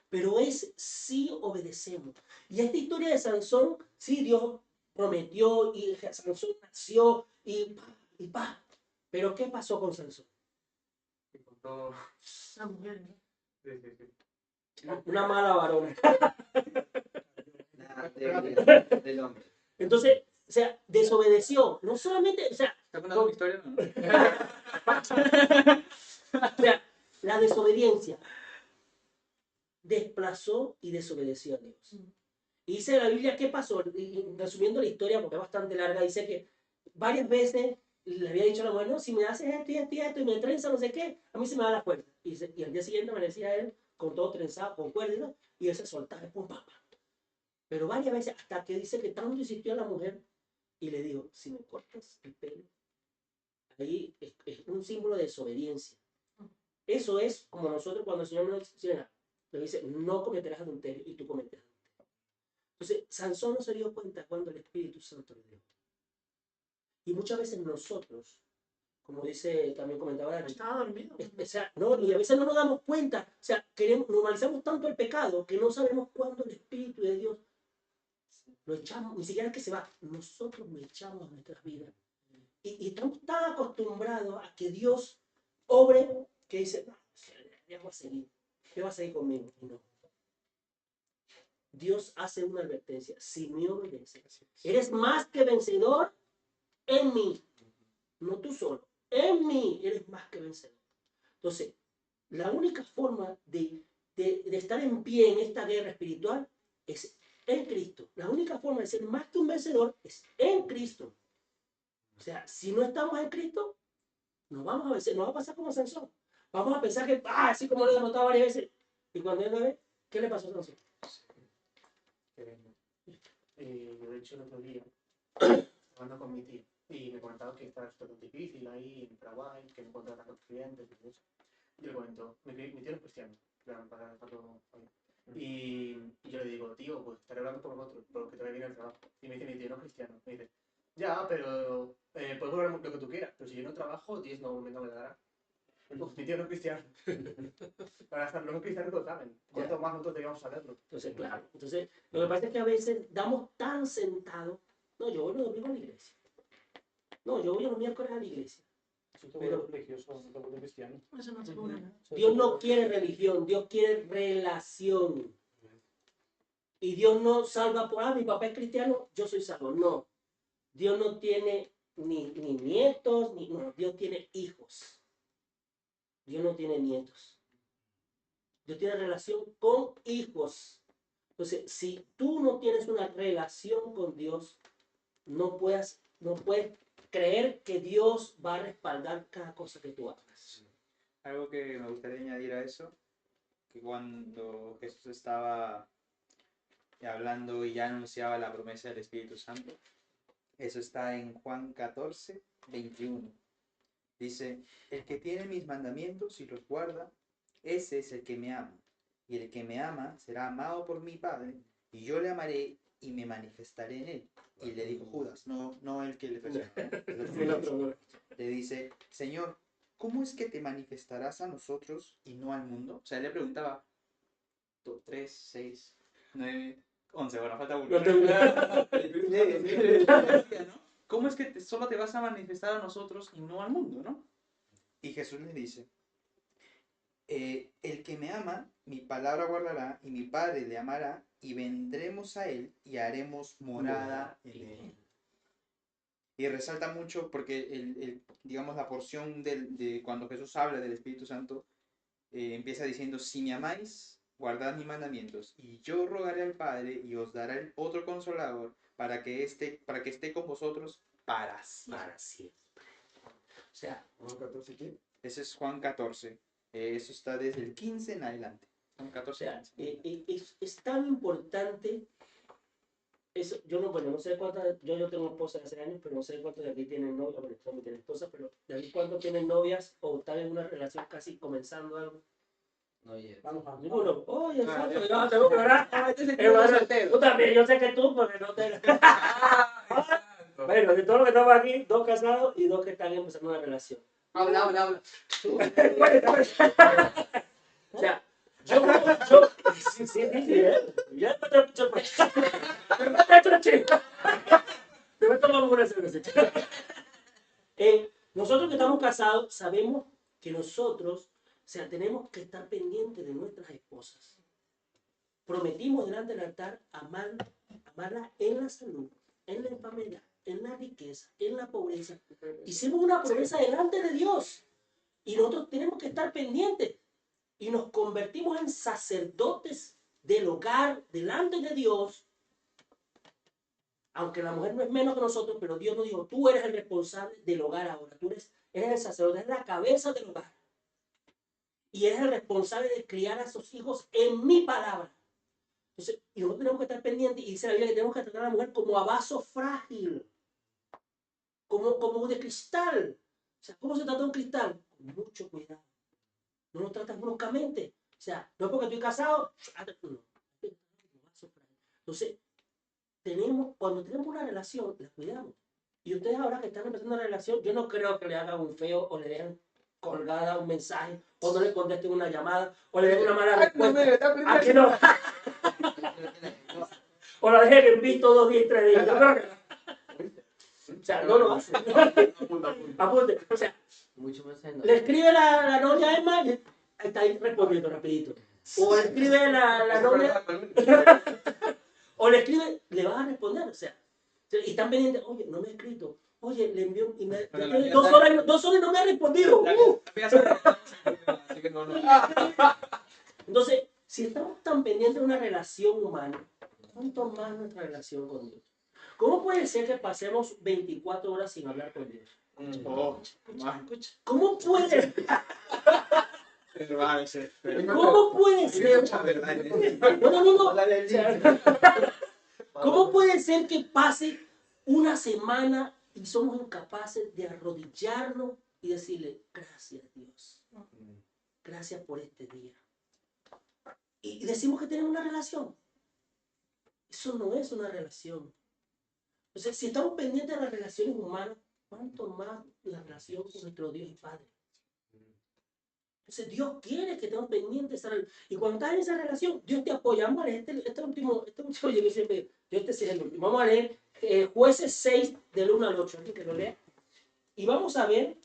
Pero es si obedecemos. Y esta historia de Sansón, sí, Dios prometió y Sansón nació y pa. Pero ¿qué pasó con Sansón? Encontró... La mujer, ¿no? Sí. Una mala varona. La debilidad del hombre. Entonces, o sea, desobedeció. No solamente, o sea, ¿Está contando mi historia? No. o sea, la desobediencia desplazó y desobedeció a Dios. Y dice la Biblia, ¿qué pasó? Y resumiendo la historia, porque es bastante larga, dice que varias veces le había dicho a la mujer, no, si me haces esto y esto y esto y me trenza no sé qué, a mí se me da la cuerda. Y al día siguiente amanecía él con todo trenzado, con cuerda, ¿no? Y él se soltaba, pum, pam, pam. Pero varias veces, hasta que dice que tanto insistió a la mujer y le dijo, si me cortas el pelo, ahí es un símbolo de desobediencia. Eso es como nosotros cuando el Señor nos dice, no cometerás adulterio y tú cometes adulterio. Entonces, Sansón no se dio cuenta cuando el Espíritu Santo le dio. Y muchas veces nosotros, como dice, también comentaba Ari, Estaba dormido. o sea, no, y a veces no nos damos cuenta, o sea, normalizamos tanto el pecado que no sabemos cuándo el Espíritu de Dios lo echamos, ni siquiera es que se va, nosotros lo echamos a nuestras vidas. Y estamos tan acostumbrados a que Dios obre que dice, no, ya va a seguir, ¿qué va a seguir conmigo? Y no. Dios hace una advertencia, si me obedeces, eres más que vencedor en mí, no tú solo, en mí eres más que vencedor. Entonces, la única forma de estar en pie en esta guerra espiritual es en Cristo. La única forma de ser más que un vencedor es en Cristo. O sea, si no estamos en Cristo, nos vamos a vencer, nos va a pasar como Sansón. Vamos a pensar que, así como lo he derrotado varias veces, y cuando él lo ve, ¿qué le pasó a Sansón? Yo, de hecho, el otro día, hablando con mi tío, y me comentaba que está esto tan difícil ahí en Paraguay, que no encuentra tantos clientes y eso. Y le comento, mi tío es cristiano, claro, para dejarlo ahí. Y yo le digo, tío, pues estaré hablando por nosotros, porque te va bien el trabajo. Y me dice mi tío, no es cristiano. Me dice, ya, pero puedes hablar lo que tú quieras, pero si yo no trabajo, Dios no me dará. Pues mi tío no es cristiano. Para estar los cristianos lo saben. Cuanto más nosotros debíamos saberlo. Entonces, claro, entonces, lo que pasa es que a veces damos tan sentado, no, yo voy los domingos a la iglesia. No, yo voy los miércoles a la iglesia. Pero religioso, no te vuelves cristiano. Eso no te cura nada. Dios no quiere religión, Dios quiere relación. Y Dios no salva por, mi papá es cristiano, yo soy salvo. No, Dios no tiene ni nietos, no, Dios tiene hijos. Dios no tiene nietos. Dios tiene relación con hijos. Entonces, si tú no tienes una relación con Dios, no puedes creer que Dios va a respaldar cada cosa que tú hagas. Algo que me gustaría añadir a eso, que cuando Jesús estaba hablando y ya anunciaba la promesa del Espíritu Santo, eso está en Juan 14, 21. Dice, el que tiene mis mandamientos y los guarda, ese es el que me ama. Y el que me ama será amado por mi Padre, y yo le amaré y me manifestaré en él. Y le dijo Judas, no el que le traicionó, le dice, Señor, ¿cómo es que te manifestarás a nosotros y no al mundo? O sea, él le preguntaba, 3, 6, 9, 11. Bueno, falta uno. No te- ¿No? ¿Cómo es que solo te vas a manifestar a nosotros y no al mundo, no? Y Jesús les dice, el que me ama, mi palabra guardará, y mi Padre le amará, y vendremos a él y haremos morada en él. Y resalta mucho porque, digamos, la porción de cuando Jesús habla del Espíritu Santo, empieza diciendo, si me amáis, guardad mis mandamientos, y yo rogaré al Padre y os dará el otro consolador para que esté con vosotros para siempre. Para siempre. O sea, Ese es Juan 14. Eso está desde el 15 en adelante. Juan o 14. sea, 15. es tan importante. Eso, yo no sé cuántas, yo tengo esposa de hace años, pero no sé cuántos de aquí tienen novia, bueno, también tienen esposa, pero de aquí cuántos tienen novias o están en una relación casi comenzando algo. No, oye. Vamos a Ninguno. Oye, Ah, exacto, yo tengo que orar. Tú también, yo sé que tú, porque no te... Bueno, de todos los que estamos aquí, 2 casados y 2 que están empezando una relación. Habla. O sea, yo, sí, ya me tomamos una cerveza. Nosotros que estamos casados sabemos que nosotros, o sea, tenemos que estar pendientes de nuestras esposas. Prometimos delante del altar amarla en la salud, en la enfermedad, en la riqueza, en la pobreza. Hicimos una promesa delante de Dios y nosotros tenemos que estar pendientes y nos convertimos en sacerdotes del hogar delante de Dios. Aunque la mujer no es menos que nosotros, pero Dios nos dijo, tú eres el responsable del hogar ahora, tú eres el sacerdote, eres la cabeza del hogar. Y eres el responsable de criar a esos hijos en mi palabra. Entonces, y nosotros tenemos que estar pendientes, y dice la Biblia que tenemos que tratar a la mujer como a vaso frágil, como de cristal. O sea, ¿cómo se trata un cristal? Con mucho cuidado. No lo tratas bruscamente. O sea, no es porque estoy casado, no. Entonces, cuando tenemos una relación, la cuidamos. Y ustedes ahora que están empezando una relación, yo no creo que le hagan un feo o le dejen colgada un mensaje, o no le contesten una llamada, o le den una mala respuesta. ¿A que no? O la dejen en visto 2 días y 3 días. Yo creo que no. O sea, no lo hacen. Apunte. O sea, Mucho más le escribe la novia a Emma y está ahí respondiendo rapidito. O le escribe la novia, o le escribe, le vas a responder. O sea, y están pendientes, oye, no me ha escrito. Oye, le envió y me tiene 2 horas y no me ha respondido. Así que no. Entonces, si estamos tan pendientes de una relación humana, ¿cuánto más nuestra relación con Dios? ¿Cómo puede ser que pasemos 24 horas sin hablar con Dios? Escucha. ¿Cómo puede? ¿Cómo ¿Cómo puede ser? No. O sea, ¿cómo puede ser que pase una semana y somos incapaces de arrodillarnos y decirle, gracias Dios, gracias por este día? Y decimos que tenemos una relación. Eso no es una relación. O sea, si estamos pendientes de las relaciones humanas, ¿cuánto más la relación con nuestro Dios y Padre? Entonces Dios quiere que estemos pendientes de esa relación. Y cuando estás en esa relación, Dios te apoya. Vamos a leer este último, oye, que siempre, este sí es el último. Vamos a leer Jueces 6, del 1 al 8. ¿Alguien que lo lea? Y vamos a ver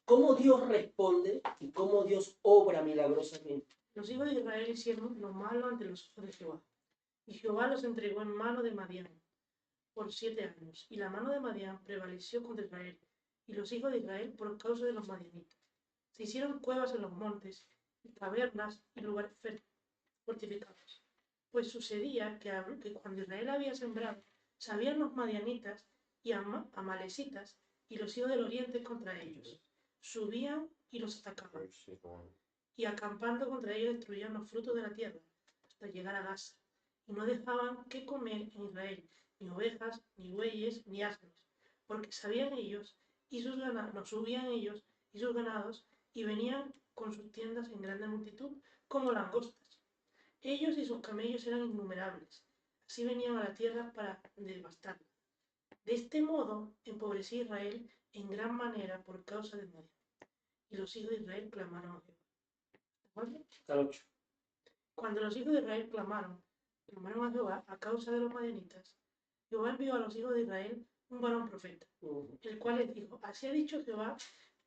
cómo Dios responde y cómo Dios obra milagrosamente. Los hijos de Israel hicieron lo malo ante los ojos de Jehová. Y Jehová los entregó en mano de Madián por 7 años. Y la mano de Madián prevaleció contra Israel y los hijos de Israel por causa de los madianitas. Se hicieron cuevas en los montes, y cavernas y lugares fortificados. Pues sucedía que cuando Israel había sembrado, sabían los madianitas y amalecitas y los hijos del oriente contra ellos. Subían y los atacaban. Y acampando contra ellos destruían los frutos de la tierra hasta llegar a Gaza. Y no dejaban que comer en Israel ni ovejas, ni bueyes, ni asnos, porque sabían ellos y sus ganados, no subían ellos y sus ganados, y venían con sus tiendas en grande multitud como langostas. Ellos y sus camellos eran innumerables, así venían a la tierra para devastarla. De este modo empobrecía Israel en gran manera por causa de Madián. Y los hijos de Israel clamaron a Jehová. ¿De acuerdo? Hasta el 8. Cuando los hijos de Israel clamaron a Jehová a causa de los madianitas, Jehová envió a los hijos de Israel un varón profeta, el cual les dijo: así ha dicho Jehová,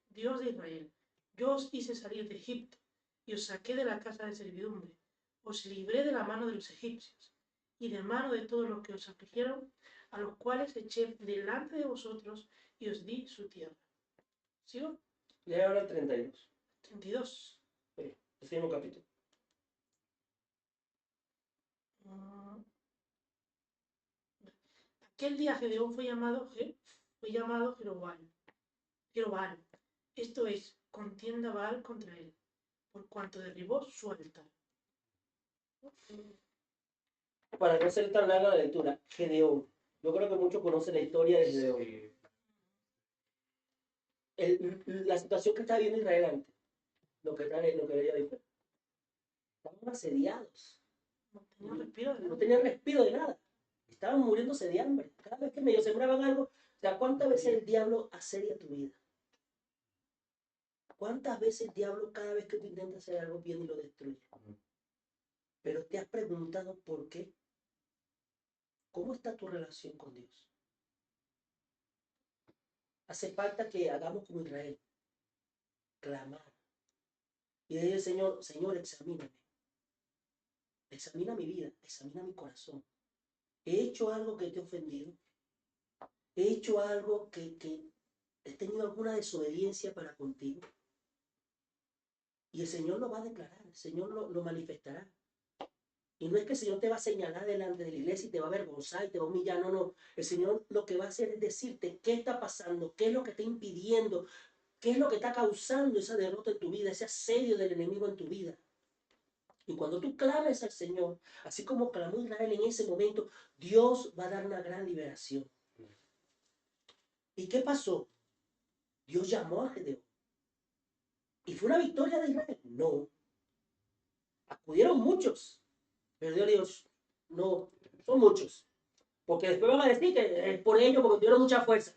Dios de Israel, yo os hice salir de Egipto y os saqué de la casa de servidumbre, os libré de la mano de los egipcios y de mano de todos los que os afligieron, a los cuales eché delante de vosotros y os di su tierra. ¿Sigo? Lee ahora el 32. 32. El mismo capítulo. Aquel día Gedeón fue llamado Jerobal. Esto es, contienda Baal contra él, por cuanto derribó su altar. Para no ser tan larga la lectura, Gedeón. Yo creo que muchos conocen la historia de Gedeón. La situación que estaba viendo Israel antes, lo que ella dijo, estaban asediados. No tenían respiro de nada. Estaban muriéndose de hambre. Cada vez que medio sembraban algo, o sea, ¿cuántas veces el diablo asedia tu vida? ¿Cuántas veces el diablo, cada vez que tú intentas hacer algo, viene y lo destruye? Pero te has preguntado por qué. ¿Cómo está tu relación con Dios? Hace falta que hagamos como Israel. Clamar. Y decir al Señor: Señor, examíname. Examina mi vida, examina mi corazón. ¿He hecho algo que te he ofendido? ¿He hecho algo que he tenido alguna desobediencia para contigo? Y el Señor lo va a declarar, el Señor lo manifestará. Y no es que el Señor te va a señalar delante de la iglesia y te va a avergonzar y te va a humillar, no, no. El Señor lo que va a hacer es decirte qué está pasando, qué es lo que está impidiendo, qué es lo que está causando esa derrota en tu vida, ese asedio del enemigo en tu vida. Y cuando tú clames al Señor, así como clamó Israel en ese momento, Dios va a dar una gran liberación. ¿Y qué pasó? Dios llamó a Gedeón. ¿Y fue una victoria de Israel? No. Acudieron muchos. Pero Dios dijo: no, son muchos. Porque después van a decir que es por ellos, porque tuvieron mucha fuerza.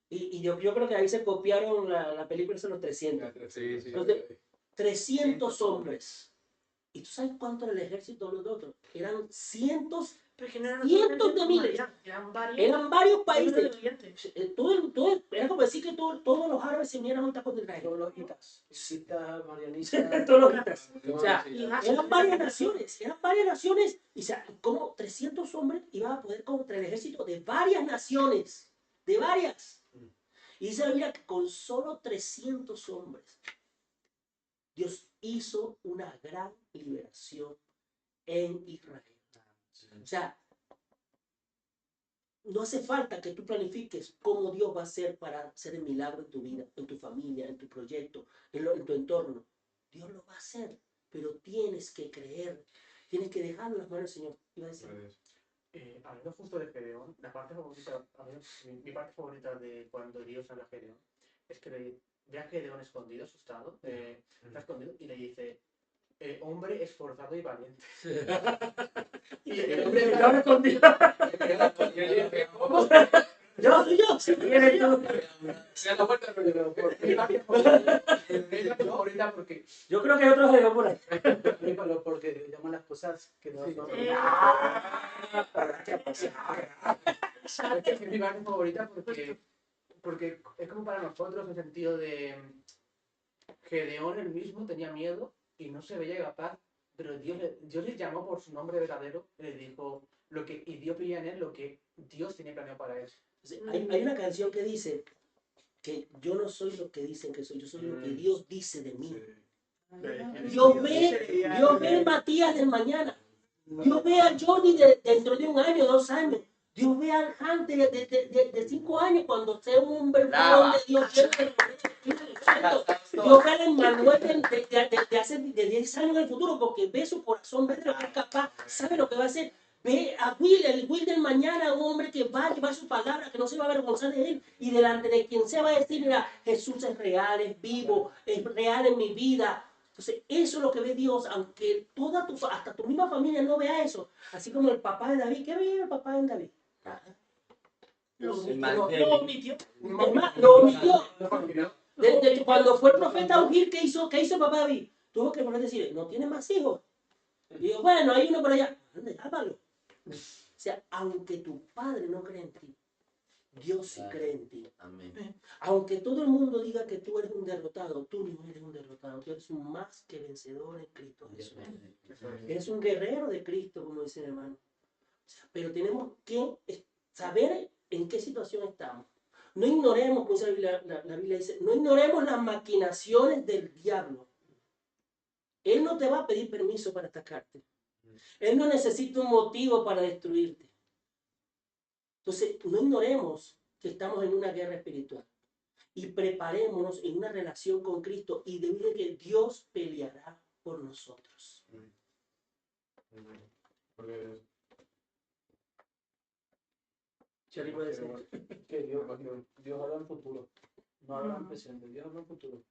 Y yo creo que ahí se copiaron la película de los 300. Sí, sí. Entonces, 300 hombres. ¿Y tú sabes cuánto era el ejército de los otros? Eran cientos de miles. Eran varios países. Era como decir que todos los árabes se unieran ahorita contra Israel. Todos los hitas, marianistas. Todos los hitas. O sea, Sí, eran varias naciones. Y o sea, como 300 hombres iban a poder contra el ejército de varias naciones. De varias. Y dice la Biblia que con solo 300 hombres, Dios hizo una gran liberación en Israel. O sea, no hace falta que tú planifiques cómo Dios va a hacer para hacer el milagro en tu vida, en tu familia, en tu proyecto, en tu entorno. Dios lo va a hacer, pero tienes que creer, tienes que dejarlo en las manos del Señor. Iba a decir, Hablando justo de Gedeón, mi parte favorita de cuando Dios habla a Gedeón es que ve a Gedeón escondido, asustado, está escondido y le dice: hombre esforzado y valiente. Y el hombre yo escondido. Yo soy yo. Si quieres tú. Sea la vuelta, pero mi parte favorita porque Yo creo que hay otros Gedeón por ahí. Porque llaman las cosas que no son. es mi parte favorita porque es como para nosotros el sentido de Gedeón él mismo tenía miedo y no se veía capaz, pero Dios le llamó por su nombre verdadero y le dijo y Dios veía en él lo que Dios tenía planeado para él. Hay una canción que dice que yo no soy lo que dicen que soy, yo soy lo que Dios dice de mí. Dios ve a Matías del mañana. Dios ve a Johnny dentro de 1 año, 2 años. Dios ve al Hunter de 5 años cuando sea un hombre varón de Dios. Dios ve al Emmanuel de hace 10 años en el futuro porque ve su corazón, ve lo que es capaz, sabe lo que va a hacer. Ve a el Will del mañana, un hombre que va a llevar su palabra, que no se va a avergonzar de él. Y delante de quien se va a decir: mira, Jesús es real, es vivo, es real en mi vida. Entonces, eso es lo que ve Dios, aunque hasta tu misma familia no vea eso. Así como el papá de David. ¿Qué veía el papá de David? Nada. Lo omitió. Desde cuando fue el profeta a ungir, ¿qué hizo el papá de David? Tuvo que poner decir: no tiene más hijos. Y digo, bueno, hay uno por allá. ¿Dónde? Llámalo. O sea, aunque tu padre no cree en ti, Dios sí cree en ti. Amén. Aunque todo el mundo diga que tú eres un derrotado, tú no eres un derrotado. Tú eres un más que vencedor en Cristo Jesús. Eres un guerrero de Cristo, como dice el hermano. O sea, pero tenemos que saber en qué situación estamos. No ignoremos, como dice la Biblia dice, no ignoremos las maquinaciones del diablo. Él no te va a pedir permiso para atacarte. Él no necesita un motivo para destruirte. Entonces, no ignoremos que estamos en una guerra espiritual y preparémonos en una relación con Cristo y debido a que Dios peleará por nosotros. Porque Charlie puede decir. Que Dios habla en futuro, no habla en presente, Dios habla en futuro.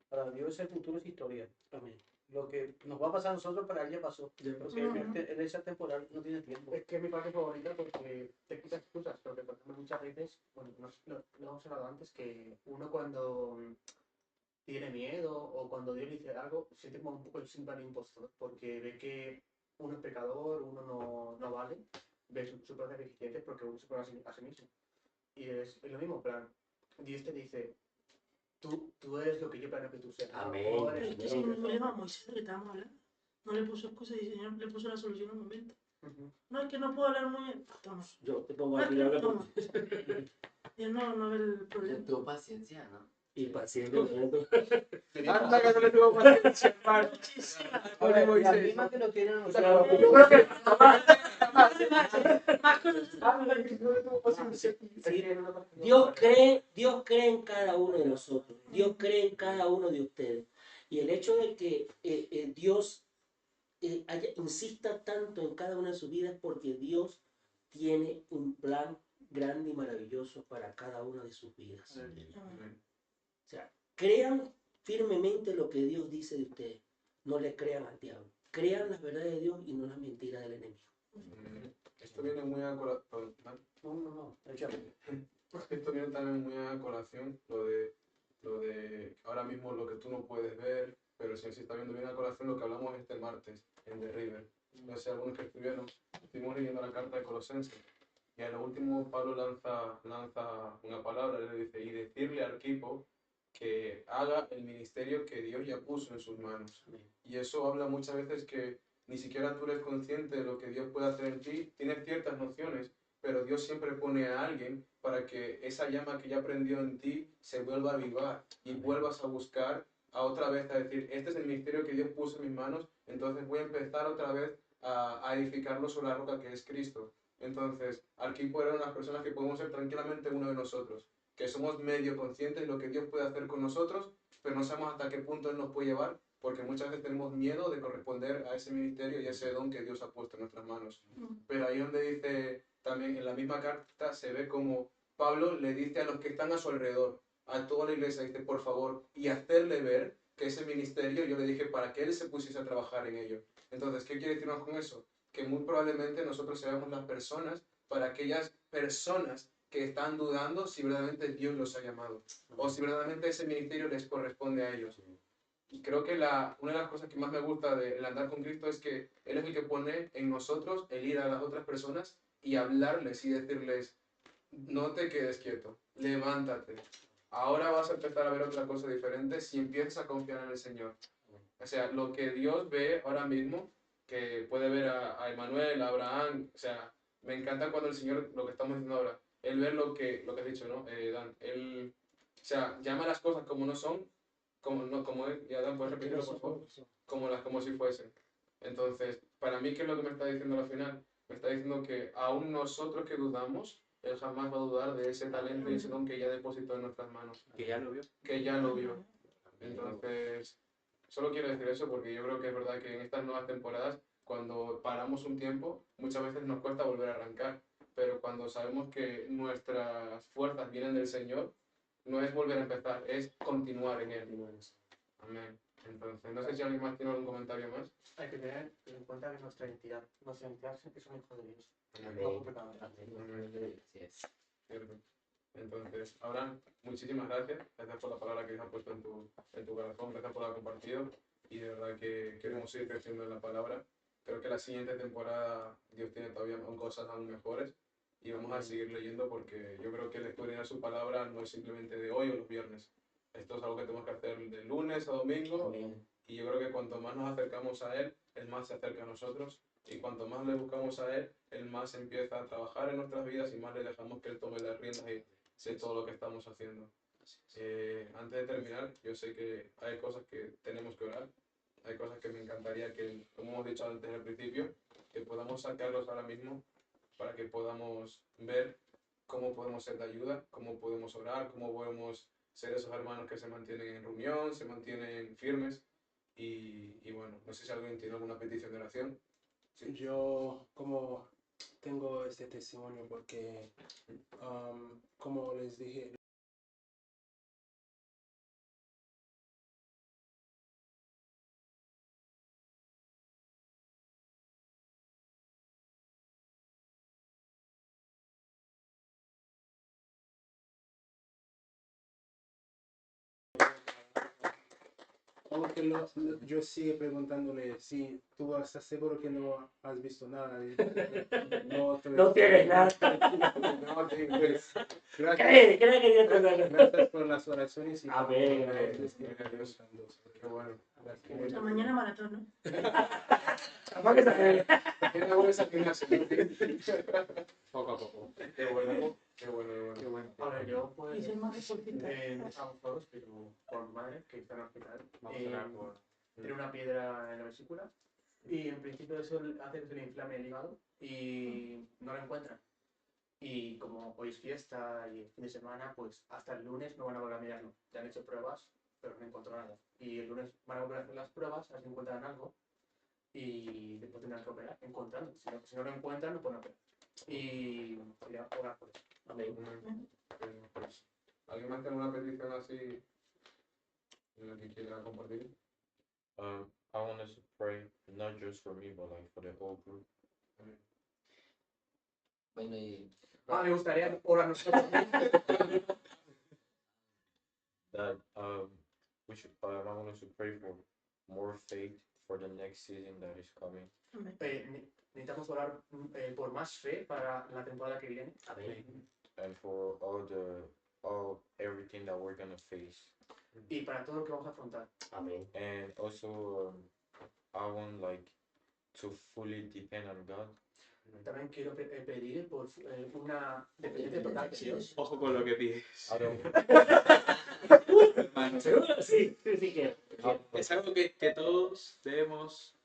Para Dios el futuro es historia. Amén. Lo que nos va a pasar a nosotros, para él ya pasó. Porque en esa temporal no tiene tiempo. Es que es mi parte favorita porque te quitas excusas, porque por ejemplo muchas veces, bueno, lo hemos hablado antes, que uno cuando tiene miedo o cuando Dios le dice algo, siente como un poco el síndrome del impostor, porque ve que uno es pecador, uno no vale, ve sus propias deficiencias porque uno se pone a sí mismo. Y es lo mismo, en plan, Dios te dice, tú eres lo que yo planeo que tú seas. Amén. No Pero eres es que si no le va a Moisés de lo que estábamos hablando. No le puso excusa y el Señor le puso la solución al momento. No, es que no puedo hablar muy bien. Pues toma. Yo te pongo No, es aquí que a no, hablar toma. Dios no ve el problema. Tuvo paciencia, ¿no? y paciente. Anda, que no le tuvo paciencia, hermano. Pobre La Moisés. misma que lo tienen a O sea, nosotros. yo creo que Más conocido. no le tuvo paciencia. Sí, Dios cree en cada uno de nosotros. Dios cree en cada uno de ustedes. Y el hecho de que Dios insista tanto en cada una de sus vidas es porque Dios tiene un plan grande y maravilloso para cada una de sus vidas. O sea, crean firmemente lo que Dios dice de ustedes. No le crean al diablo. Crean las verdades de Dios y no las mentiras del enemigo. Esto viene muy a colación. No, échale. Esto viene también muy a colación, lo de ahora mismo lo que tú no puedes ver, pero si está viendo bien a colación lo que hablamos este martes en The River. No sé, algunos que estuvimos leyendo la carta de Colosenses, y a lo último Pablo lanza una palabra, le dice, y decirle al equipo que haga el ministerio que Dios ya puso en sus manos. Y eso habla muchas veces que ni siquiera tú eres consciente de lo que Dios puede hacer en ti, tienes ciertas nociones, pero Dios siempre pone a alguien para que esa llama que ya prendió en ti se vuelva a avivar y vuelvas a buscar a otra vez a decir, este es el ministerio que Dios puso en mis manos, entonces voy a empezar otra vez a edificarlo sobre la roca que es Cristo. Entonces, Arquipo eran las personas que podemos ser tranquilamente uno de nosotros, que somos medio conscientes de lo que Dios puede hacer con nosotros, pero no sabemos hasta qué punto Él nos puede llevar, porque muchas veces tenemos miedo de corresponder a ese ministerio y a ese don que Dios ha puesto en nuestras manos. Pero ahí donde dice, también en la misma carta se ve como Pablo le dice a los que están a su alrededor, a toda la iglesia, dice, por favor, y hacerle ver que ese ministerio, yo le dije, para que él se pusiese a trabajar en ello. Entonces, ¿qué quiere decirnos con eso? Que muy probablemente nosotros seamos las personas para aquellas personas que están dudando si verdaderamente Dios los ha llamado o si verdaderamente ese ministerio les corresponde a ellos. Y creo que una de las cosas que más me gusta del andar con Cristo es que Él es el que pone en nosotros el ir a las otras personas y hablarles y decirles, no te quedes quieto, levántate. Ahora vas a empezar a ver otra cosa diferente si empiezas a confiar en el Señor. O sea, lo que Dios ve ahora mismo, que puede ver a Emanuel, a Abraham, o sea, me encanta cuando el Señor, lo que estamos diciendo ahora, Él ve lo que has dicho, ¿no, Dan? Él, o sea, llama las cosas como no son, como él, y Dan, ¿puedes repetirlo, por favor? Como si fuesen. Entonces, para mí, ¿qué es lo que me está diciendo al final? Me está diciendo que aún nosotros que dudamos, Él jamás va a dudar de ese talento y ese don que ya depositó en nuestras manos. Que ya lo vio. Que ya lo vio. Entonces, solo quiero decir eso porque yo creo que es verdad que en estas nuevas temporadas, cuando paramos un tiempo, muchas veces nos cuesta volver a arrancar. Pero cuando sabemos que nuestras fuerzas vienen del Señor, no es volver a empezar, es continuar en Él. Amén. Entonces, no sé si alguien más tiene algún comentario más. Hay que tener en cuenta que nuestra identidad es que somos hijos de Dios. Así es. Cierto. Entonces, Abraham, muchísimas gracias. Gracias por la palabra que Dios ha puesto en tu corazón. Gracias por haber compartido. Y de verdad que queremos seguir creciendo en la palabra. creo que la siguiente temporada Dios tiene todavía cosas aún mejores y vamos a seguir leyendo porque yo creo que el escudriñar su palabra no es simplemente de hoy o los viernes. Esto es algo que tenemos que hacer de lunes a domingo Amén. y yo creo que cuanto más nos acercamos a Él, Él más se acerca a nosotros y cuanto más le buscamos a Él, Él más empieza a trabajar en nuestras vidas y más le dejamos que Él tome las riendas y sé todo lo que estamos haciendo. Antes de terminar, yo sé que hay cosas que tenemos que orar, hay cosas que me encantaría que, como hemos dicho antes al principio, que podamos sacarlos ahora mismo para que podamos ver cómo podemos ser de ayuda, cómo podemos orar, cómo podemos ser esos hermanos que se mantienen en reunión, se mantienen firmes. Y bueno, no sé si alguien tiene alguna petición de oración. Sí. Yo como tengo este testimonio porque, como les dije, porque yo sigo preguntándole si tú estás seguro que no has visto nada. No tienes nada. No, pues, gracias, Cree que Dios te da. gracias por las oraciones y Amén, por amén. los que me están preguntando sobre Qué bueno. Gracias. Hasta mañana maratón, ¿no? Capaz que se- Tiene buenas actividades. Poco a poco. Qué bueno, qué bueno, qué bueno. A ver, yo pues Y soy más deportista. estamos todos, pero por mi madre, que está en el hospital, Vamos a orar por... tiene una piedra en la vesícula y en principio eso hace que se le inflame el hígado y no lo encuentran. Y como hoy es fiesta y el fin de semana, pues hasta el lunes no van a volver a mirarlo. Ya han hecho pruebas, pero no encontró nada. Y el lunes van a volver a hacer las pruebas, a ver si encuentran algo y después tendrán que operar, encontrando. Si no lo encuentran, no pueden operar. Y sería orar por eso. Amén. Pues, ¿alguien más tiene una petición así en la que quiera compartir? I want us to pray, not just for me, but like for the whole group. Bueno, y Me gustaría orar nosotros. That we should. I want us to pray for more faith for the next season that is coming. Necesitamos orar por más fe para la temporada que viene. Amén. And for everything that we're gonna face. Y para todo lo que vamos a afrontar. Amén. And also, I want like to fully depend on God. También quiero pedir por una dependencia total de Dios. Ojo con lo que pides. I don't. Hermano. ¿Seguro? Sí, sí que. Es algo que todos debemos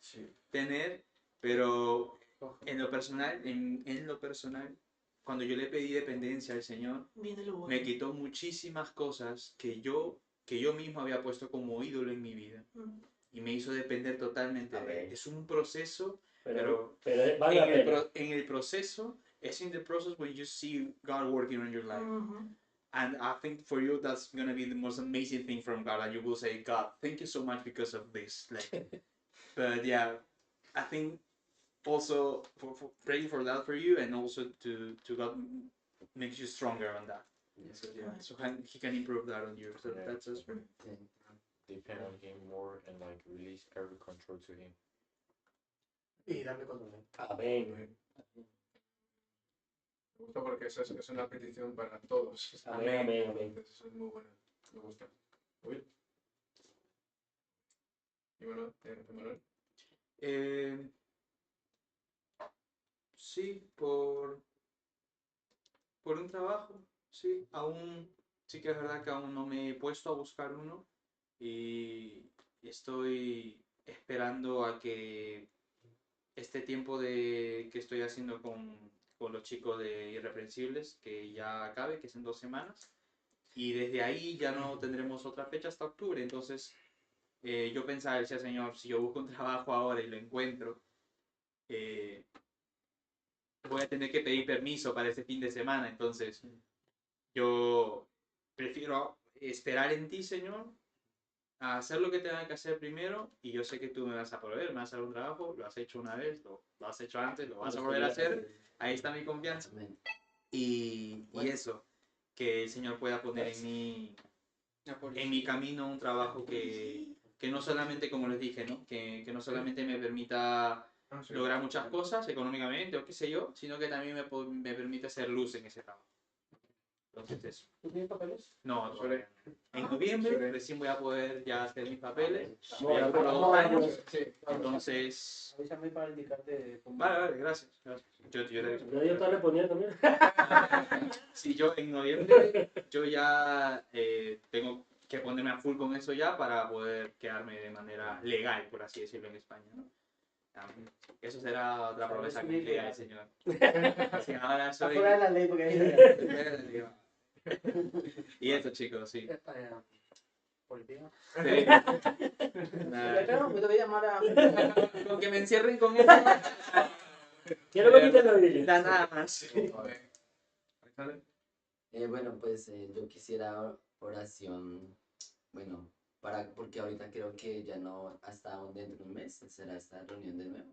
tener, pero en lo personal, en lo personal, cuando yo le pedí dependencia al Señor, Viene lo bueno. me quitó muchísimas cosas que yo mismo había puesto como ídolo en mi vida y me hizo depender totalmente de él. Es un proceso, pero vale la pena. en el proceso, es in the process when you see God working on your life. And I think for you, that's going to be the most amazing thing from God. And you will say, God, thank you so much because of this. Like, but yeah, I think also for praying for that for you, and also to God makes you stronger on that. So yeah, so he can improve that on you. So Yeah. that's us. Depend on Him more and like release every control to Him. Y darle control. Amén. Me gusta porque eso es una petición para todos. Amén, amén, amén. Entonces, eso es muy bueno. Me gusta. Uy. ¿Y bueno, Manuel? Sí, por un trabajo, sí. Aún, sí que es verdad que aún no me he puesto a buscar uno y estoy esperando a que este tiempo que estoy haciendo con los chicos de Irreprensibles, que ya acabe, que es en 2 semanas, y desde ahí ya no tendremos otra fecha hasta octubre. Entonces yo pensaba, decía, Señor, si yo busco un trabajo ahora y lo encuentro, voy a tener que pedir permiso para ese fin de semana. Entonces yo prefiero esperar en ti, Señor, a hacer lo que tenga que hacer primero, y yo sé que tú me vas a proveer, me vas a dar un trabajo, lo has hecho una vez, lo has hecho antes, lo vas a volver a hacer, ahí está mi confianza. amén. Y eso, que el Señor pueda poner en mi camino un trabajo que no solamente, como les dije, ¿no? Que no solamente me permita Ah, sí. lograr muchas cosas económicamente o qué sé yo, sino que también me permite hacer luz en ese trabajo. Entonces eso. ¿Tú tienes papeles? No, todavía no. En noviembre recién voy a poder ya hacer mis papeles. Bueno, Ya por los 2 vamos a años. Sí. Entonces... Avísame para indicarte. Vale, gracias. Yo te aviso. Ya yo estaba respondiendo, mira. Sí, yo en noviembre yo ya tengo que ponerme a full con eso ya para poder quedarme de manera legal, por así decirlo, en España, ¿no? Eso será otra promesa que le al Señor. Sí, ahora soy... Afuera de la ley, porque Y eso, chicos, sí. Policía. Sí. Nada. Claro, me voy a llamar a. Con que me encierren con eso, Quiero que quiten la Biblia. da nada más. Bueno, pues yo quisiera oración, bueno, porque ahorita creo que ya no, hasta dentro de un mes será esta reunión de nuevo.